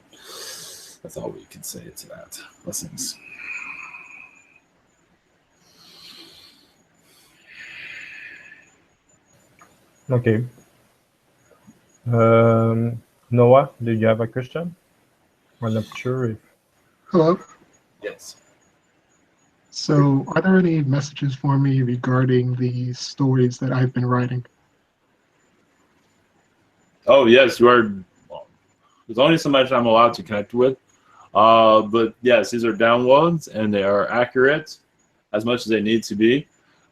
That's all we can say to that. Blessings. Okay. Noah, do you have a question? I'm not sure if. Hello. Yes. So, are there any messages for me regarding the stories that I've been writing? Oh, yes, you are. There's only so much I'm allowed to connect with. But yes, these are downloads, and they are accurate as much as they need to be.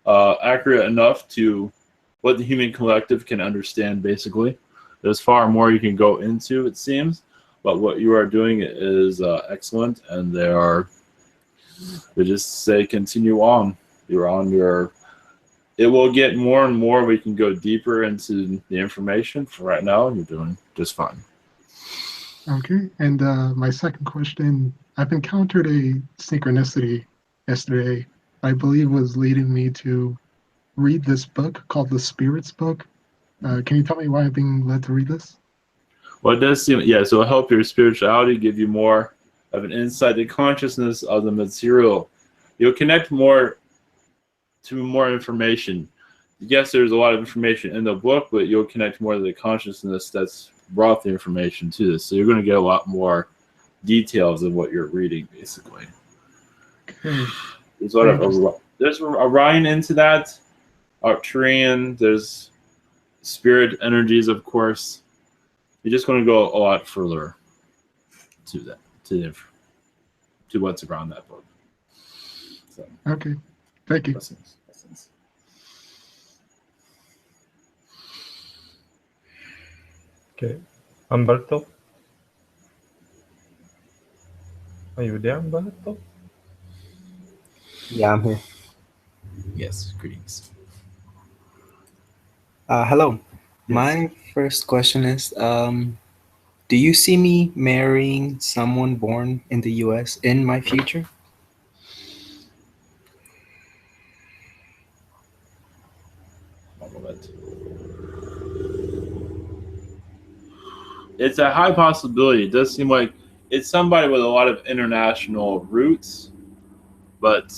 Accurate enough to what the human collective can understand, basically. There's far more you can go into, it seems. But what you are doing is excellent, and they just say continue on. You're on your. It will get more and more. We can go deeper into the information. For right now, you're doing just fine. Okay. And my second question, I've encountered a synchronicity yesterday. I believe was leading me to read this book called The Spirit's Book. Can you tell me why I'm being led to read this? Well, it does seem, yeah, so it'll help your spirituality, give you more of an insight to consciousness of the material. You'll connect more to more information. Yes, there's a lot of information in the book, but you'll connect more to the consciousness that's brought the information to this. So you're going to get a lot more details of what you're reading, basically. Okay. There's Orion into that, Archangel. There's spirit energies, of course. You're just going to go a lot further to that, to what's around that book. So, Okay. Thank you. blessings. Okay. Umberto? Are you there, Umberto? Yeah, I'm here. Yes, greetings. Hello. Yes. My first question is, do you see me marrying someone born in the U.S. in my future? One moment. It's a high possibility. It does seem like it's somebody with a lot of international roots, but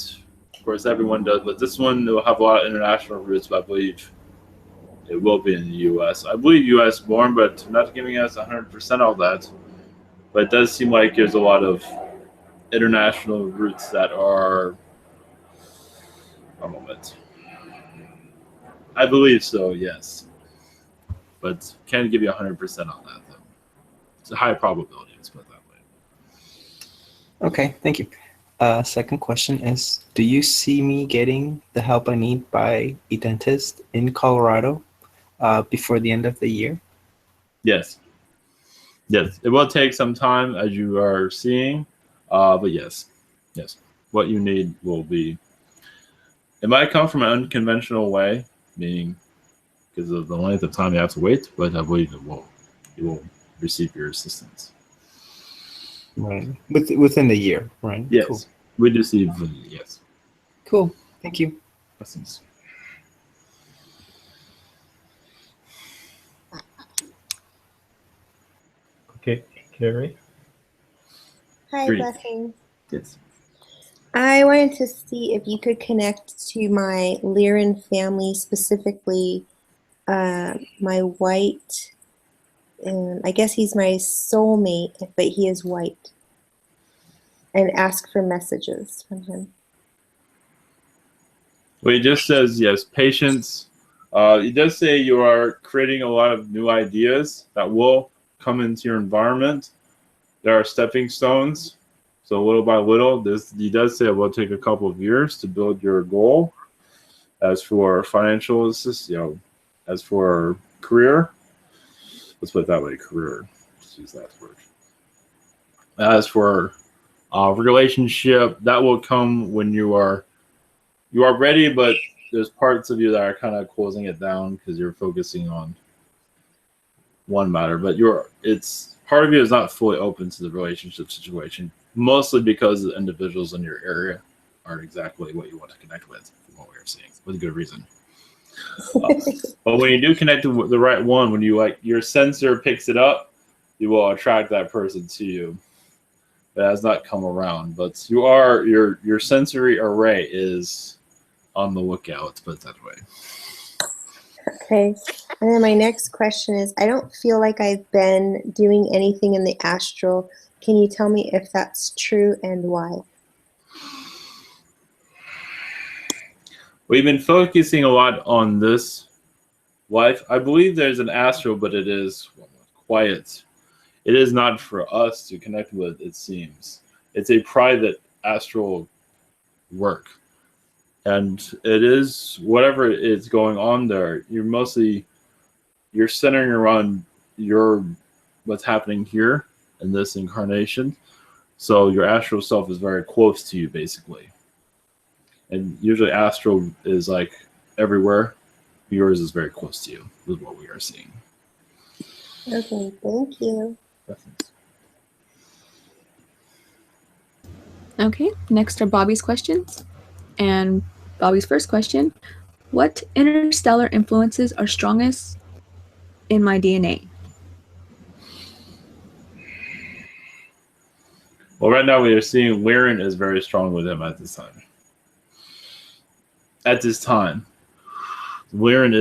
of course everyone does. But this one will have a lot of international roots, but I believe it will be in the U.S. I believe U.S. born, but I'm not giving us 100% of that. But it does seem like there's a lot of international roots that are. A moment. I believe so, yes. But can't give you 100% on that, though. It's a high probability, let's put it that way. Okay, thank you. Second question is, do you see me getting the help I need by a dentist in Colorado before the end of the year? Yes. Yes, it will take some time, as you are seeing, but yes. Yes. What you need will be. It might come from an unconventional way, meaning because of the length of time you have to wait, but I believe you will receive your assistance. Right. Within the year, right? Yes. Cool. We do see, yes. Cool. Thank you. Blessings. Okay, Carrie. Hi, Great. blessings. Yes. I wanted to see if you could connect to my Lyran family, specifically my white. I guess he's my soulmate, but he is white. And ask for messages from him. Well, it just says, yes, patience. It does say you are creating a lot of new ideas that will come into your environment. There are stepping stones. So little by little, he does say it will take a couple of years to build your goal. As for financial assistance, as for career, let's put it that way, career. Let's use that word. As for relationship, that will come when you are ready, but there's parts of you that are kind of closing it down because you're focusing on one matter, but it's part of you is not fully open to the relationship situation, mostly because the individuals in your area aren't exactly what you want to connect with, from what we are seeing, with a good reason. But when you do connect to the right one, when you your sensor picks it up, you will attract that person to you. It has not come around, but your sensory array is on the lookout, put it that way. Okay. And then my next question is, I don't feel like I've been doing anything in the astral. Can you tell me if that's true and why? We've been focusing a lot on this life. I believe there's an astral, but it is quiet. It is not for us to connect with, it seems. It's a private astral work. And it is whatever is going on there. You're centering around what's happening here in this incarnation. So your astral self is very close to you, basically. And usually astral is like everywhere. Yours is very close to you, is what we are seeing. Okay, thank you. Okay, next are Bobby's questions. And Bobby's first question, what interstellar influences are strongest in my DNA? Well, right now we are seeing Lyran is very strong with him at this time. At this time, Lyran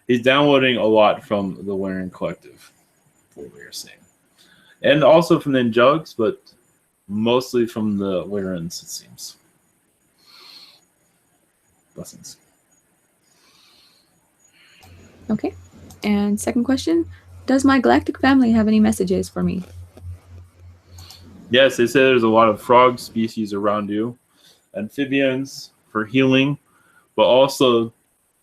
he's downloading a lot from the Lyran collective, what we are seeing. And also from the angelics, but mostly from the Lyrans, it seems. Blessings. Okay. And second question, does my galactic family have any messages for me? Yes, they say there's a lot of frog species around you, amphibians for healing, but also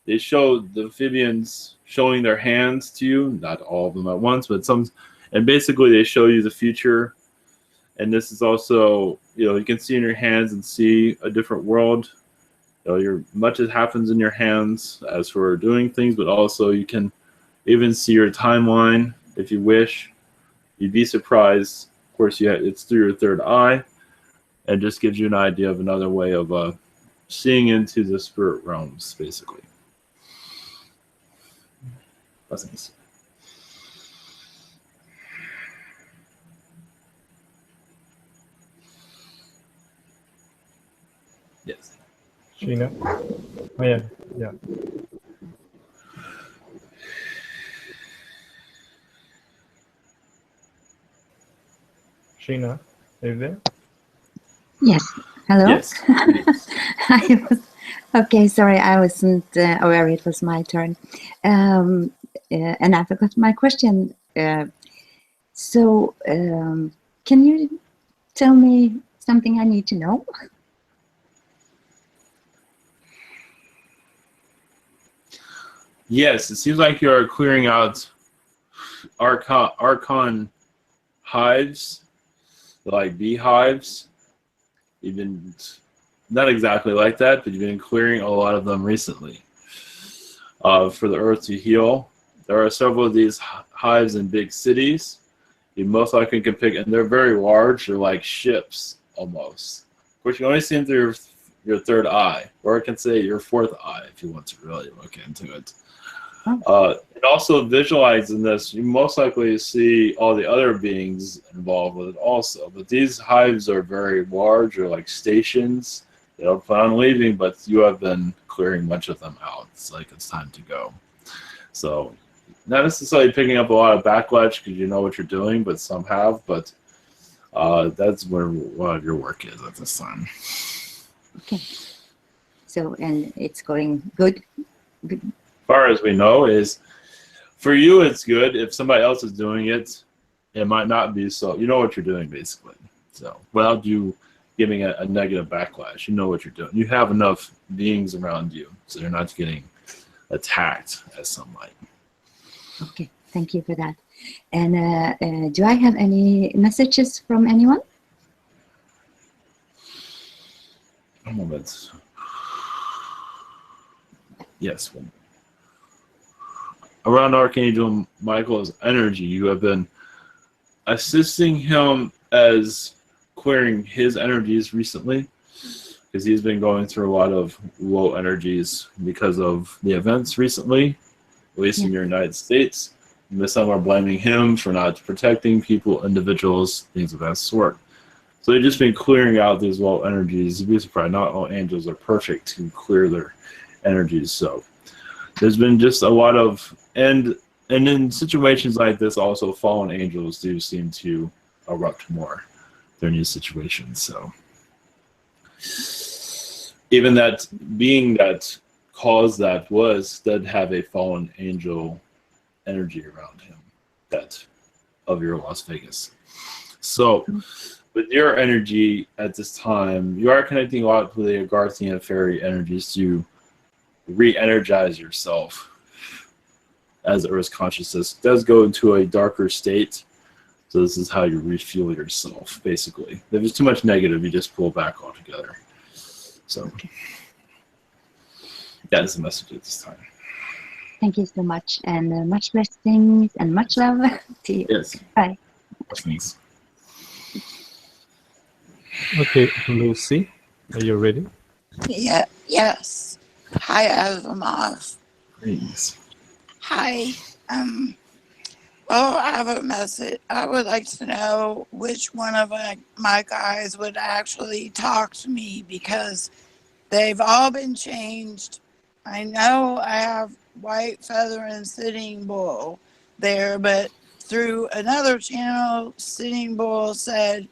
they show the amphibians showing their hands to you, not all of them at once, but some, and basically they show you the future. And this is also, you can see in your hands and see a different world. Much as happens in your hands as for doing things, but also you can even see your timeline if you wish. You'd be surprised. Of course, it's through your third eye, and just gives you an idea of another way of seeing into the spirit realms, basically. Blessings. Yes. Sheena. Oh yeah, yeah. Sheena, are you there? Yes. Hello? Yes. Okay, sorry, I wasn't aware it was my turn. And I forgot my question. So, can you tell me something I need to know? Yes, it seems like you're clearing out Archon hives, like beehives. You've been not exactly like that, but you've been clearing a lot of them recently for the earth to heal. There are several of these hives in big cities. You most likely can pick, and they're very large. They're like ships almost. Of course, you only see them through your third eye, or I can say your fourth eye if you want to really look into it. And also visualizing this, you most likely see all the other beings involved with it also. But these hives are very large, or like stations. They don't plan on leaving, but you have been clearing much of them out. It's like it's time to go. So not necessarily picking up a lot of backlash because you know what you're doing, but some have. But that's where a lot of your work is at this time. Okay. So, and it's going good? As far as we know, is for you it's good. If somebody else is doing it, it might not be so. You know what you're doing, basically. So without you giving a negative backlash, you know what you're doing. You have enough beings around you, so you're not getting attacked as some might. Okay, thank you for that. And do I have any messages from anyone? A moment. Yes. Around Archangel Michael's energy, you have been assisting him as clearing his energies recently, because he's been going through a lot of low energies because of the events recently, at least in the United States. And some are blaming him for not protecting people, individuals, things of that sort. So they've just been clearing out these low energies. You'd be surprised, not all angels are perfect to clear their energies. So there's been just a lot of, and in situations like this, also fallen angels do seem to erupt more during these situations. So even that being that caused that did have a fallen angel energy around him, that of your Las Vegas. So with your energy at this time, you are connecting a lot with the Agarthian fairy energies to re-energize yourself as Earth's consciousness does go into a darker state. So this is how you refuel yourself, basically. If there's too much negative, you just pull back altogether. So that is the message at this time. Thank you so much, and much blessings and much love to you. Yes. Bye. Thanks. Okay, Lucy, are you ready? Yeah, yes. Hi, Asmof. Greetings. Hi. Well, I have a message. I would like to know which one of my guys would actually talk to me, because they've all been changed. I know I have White Feather and Sitting Bull there, but through another channel, Sitting Bull said,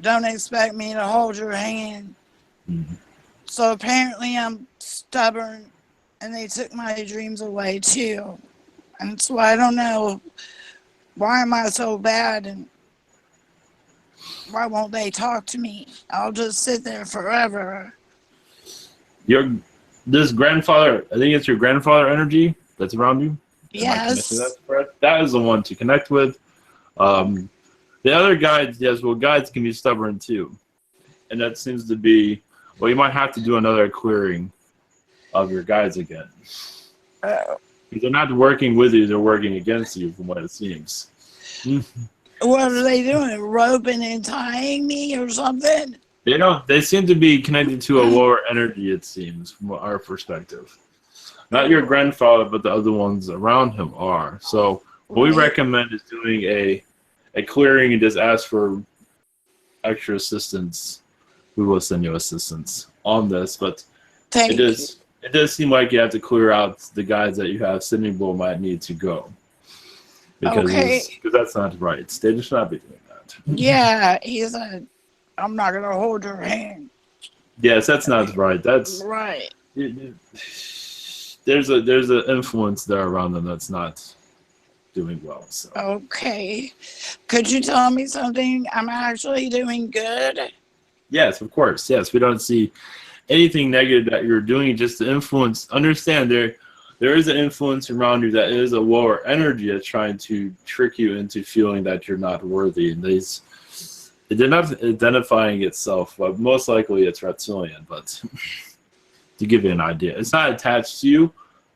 "Don't expect me to hold your hand." So apparently I'm stubborn, and they took my dreams away too. And so I don't know, why am I so bad, and why won't they talk to me? I'll just sit there forever. This grandfather, I think it's your grandfather energy that's around you. Yes. That is the one to connect with. The other guides, yes, well, guides can be stubborn too. And that seems to be, well, you might have to do another clearing of your guides again. Oh. They're not working with you, they're working against you from what it seems. What are they doing? Roping and tying me or something? They seem to be connected to a lower energy, it seems, from our perspective. Not your grandfather, but the other ones around him are. So what we recommend is doing a clearing and just ask for extra assistance. We will send you assistance on this, but it does seem like you have to clear out the guys that you have. Sitting Bull might need to go. Because that's not right. They should not be doing that. Yeah, he said, "I'm not going to hold your hand." Yes, that's not right. That's right. There's an influence there around them that's not doing well. So Okay. Could you tell me something? I'm actually doing good. yes, of course. Yes, we don't see anything negative that you're doing. Just the influence. Understand there is an influence around you that is a lower energy that's trying to trick you into feeling that you're not worthy. And they're not identifying itself, but most likely it's reptilian. But to give you an idea, it's not attached to you,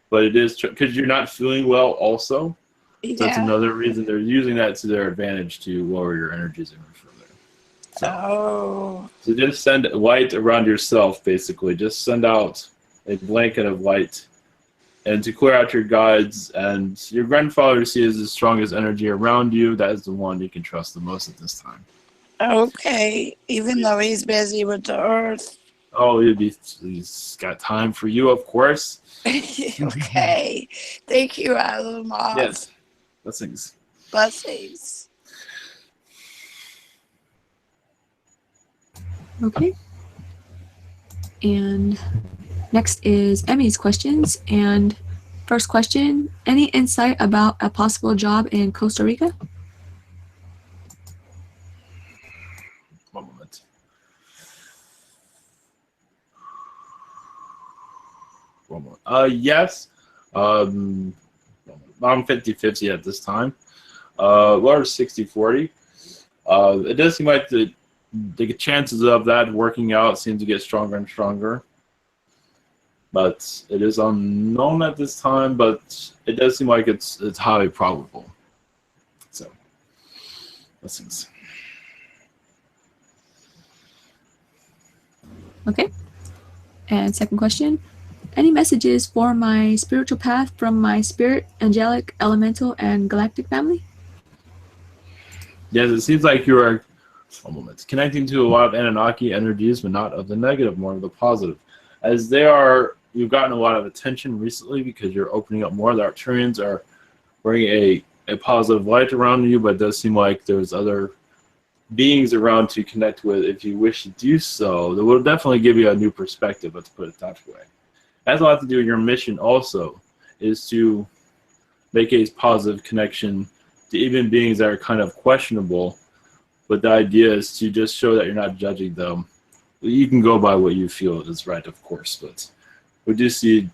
but it is because you're not feeling well also. So that's another reason they're using that to their advantage to lower your energies even further. So just send light around yourself, basically. Just send out a blanket of light. And to clear out your guides, and your grandfather sees the strongest energy around you. That is the one you can trust the most at this time. Okay, even though he's busy with the earth. Oh, he's got time for you, of course. Okay, thank you, Asmof. Yes, blessings. Blessings. Okay. And next is Emmy's questions. And first question, any insight about a possible job in Costa Rica? One moment. Yes. I'm 50-50 at this time. Large 60-40. It does seem like the chances of that working out seem to get stronger and stronger. But it is unknown at this time, but it does seem like it's highly probable. So, blessings. Okay. And second question, any messages for my spiritual path from my spirit, angelic, elemental, and galactic family? Yes, it seems like you are connecting to a lot of Anunnaki energies, but not of the negative, more of the positive. As you've gotten a lot of attention recently because you're opening up more. The Arcturians are bringing a positive light around you, but it does seem like there's other beings around to connect with if you wish to do so. That will definitely give you a new perspective, let's put it that way. It has a lot to do with your mission also, is to make a positive connection to even beings that are kind of questionable, but the idea is to just show that you're not judging them. You can go by what you feel is right, of course, but we do see,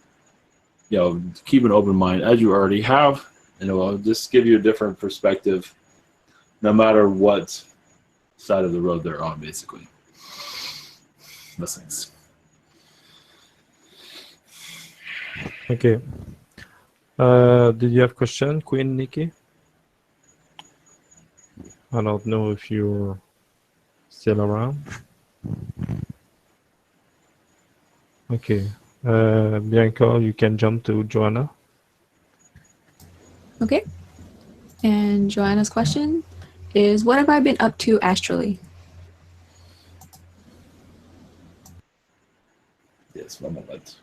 keep an open mind as you already have, and it will just give you a different perspective no matter what side of the road they're on, basically. Blessings. Okay. Did you have a question, Queen Nikki? I don't know if you're still around. Okay. Bianca, you can jump to Joanna. Okay. And Joanna's question is, what have I been up to astrally? Yes, one moment.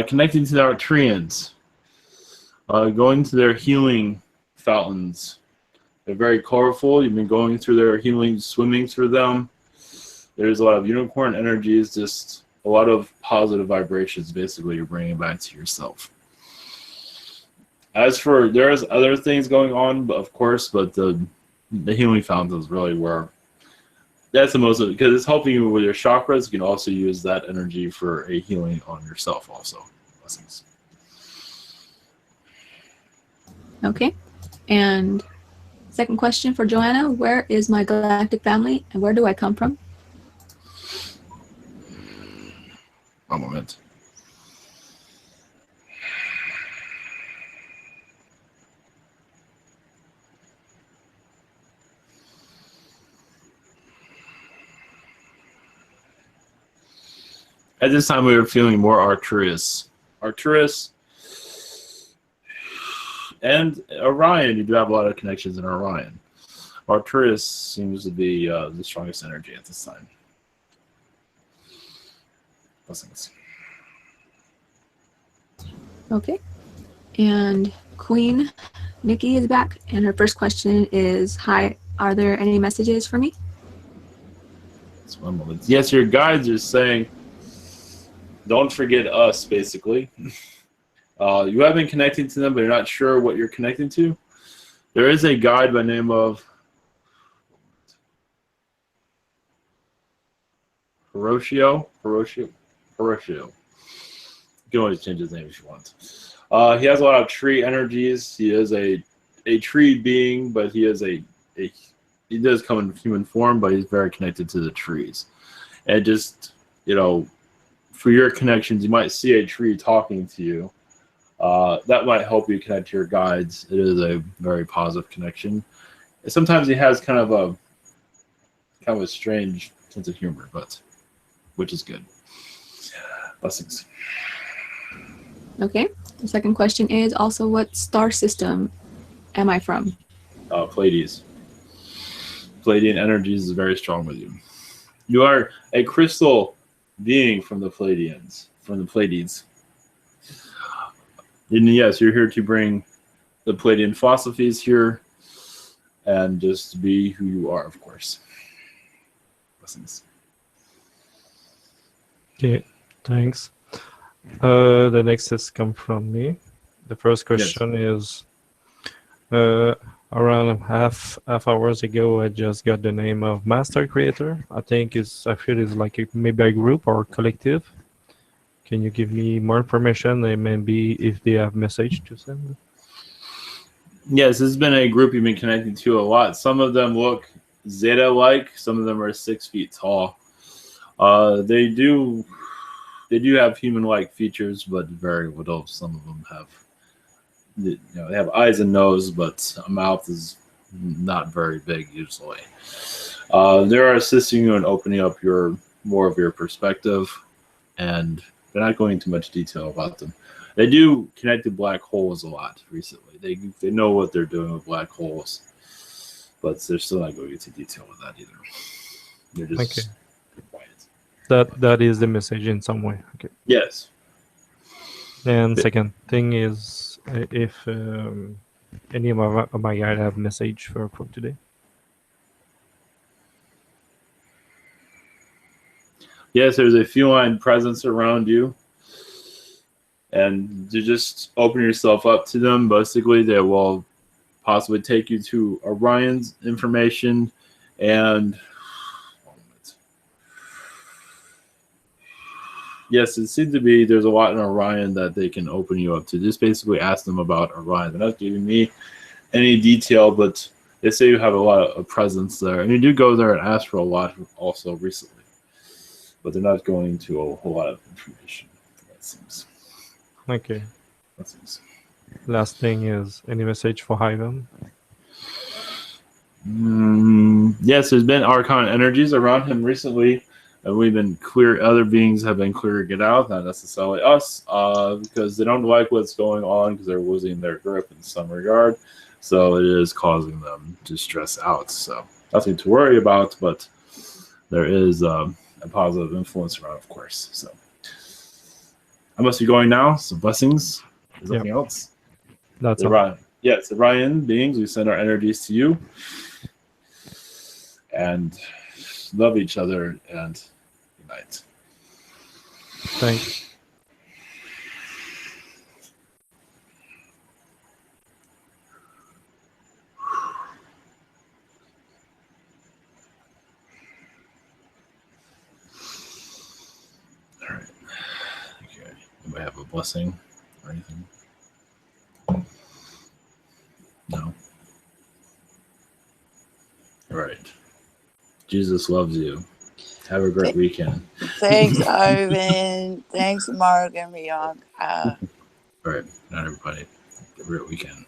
Connecting to the Arcturians. going to their healing fountains. They're very colorful. You've been going through their healing, swimming through them. There's a lot of unicorn energies, just a lot of positive vibrations, basically, you're bringing back to yourself. As for, there's other things going on, of course, but the healing fountain is really where, that's the most, because it's helping you with your chakras. You can also use that energy for a healing on yourself also. Blessings. Okay. And second question for Joanna, where is my galactic family and where do I come from? One moment. At this time, we were feeling more Arcturus. Arcturus and Orion, you do have a lot of connections in Orion. Arcturus seems to be the strongest energy at this time. Blessings. Okay. And Queen Nikki is back, and her first question is, hi, are there any messages for me? Just one moment. Yes, your guides are saying, don't forget us, basically. You have been connecting to them, but you're not sure what you're connecting to. There is a guide by the name of Horatio. You can always change his name if you want. He has a lot of tree energies. He is a tree being, but he is he does come in human form, but he's very connected to the trees. And just, for your connections, you might see a tree talking to you. That might help you connect to your guides. It is a very positive connection. And sometimes he has kind of a strange sense of humor, but which is good. Blessings. Okay. The second question is also, what star system am I from? Pleiades. Pleiadian energies is very strong with you. You are a crystal being from the Pleiadians. And yes, you're here to bring the Pleiadian philosophies here and just be who you are, of course. Blessings. Okay, thanks. The next has come from me. The first question is, around half hours ago, I just got the name of Master Creator. I feel it's like maybe a group or collective. Can you give me more information and maybe if they have message to send? Yes, this has been a group you've been connecting to a lot. Some of them look Zeta-like. Some of them are 6 feet tall. They do have human-like features, but very little. Some of them have, they have eyes and nose, but a mouth is not very big usually. They're assisting you in opening up more of your perspective, and they're not going into much detail about them. They do connect to black holes a lot recently. They know what they're doing with black holes, but they're still not going into detail with that either. They're just quiet. That is the message in some way. Okay. Yes. And second thing is, if any of my guys have message for today. Yes, there's a feline presence around you, and to just open yourself up to them. Basically, they will possibly take you to Orion's information, and yes, it seems to be there's a lot in Orion that they can open you up to. Just basically ask them about Orion. They're not giving me any detail, but they say you have a lot of presence there, and you do go there and ask for a lot also recently. But they're not going into a whole lot of information. That seems. Okay. That seems. Last thing is, any message for Ivan? Yes, there's been archon energies around him recently, and we've been other beings have been clearing it out, not necessarily us, because they don't like what's going on because they're losing their grip in some regard. So it is causing them to stress out. So nothing to worry about, but there is a positive influence around, of course. So I must be going now. So blessings. Is there anything else? That's the all. Orion. Yes, Orion beings, we send our energies to you. And love each other and unite. Thanks. All right. Okay. Do I have a blessing or anything? No. All right. Jesus loves you. Have a great weekend. Thanks, Ivan. Thanks, Mark and Bianca. All right. Not everybody. Have a great weekend.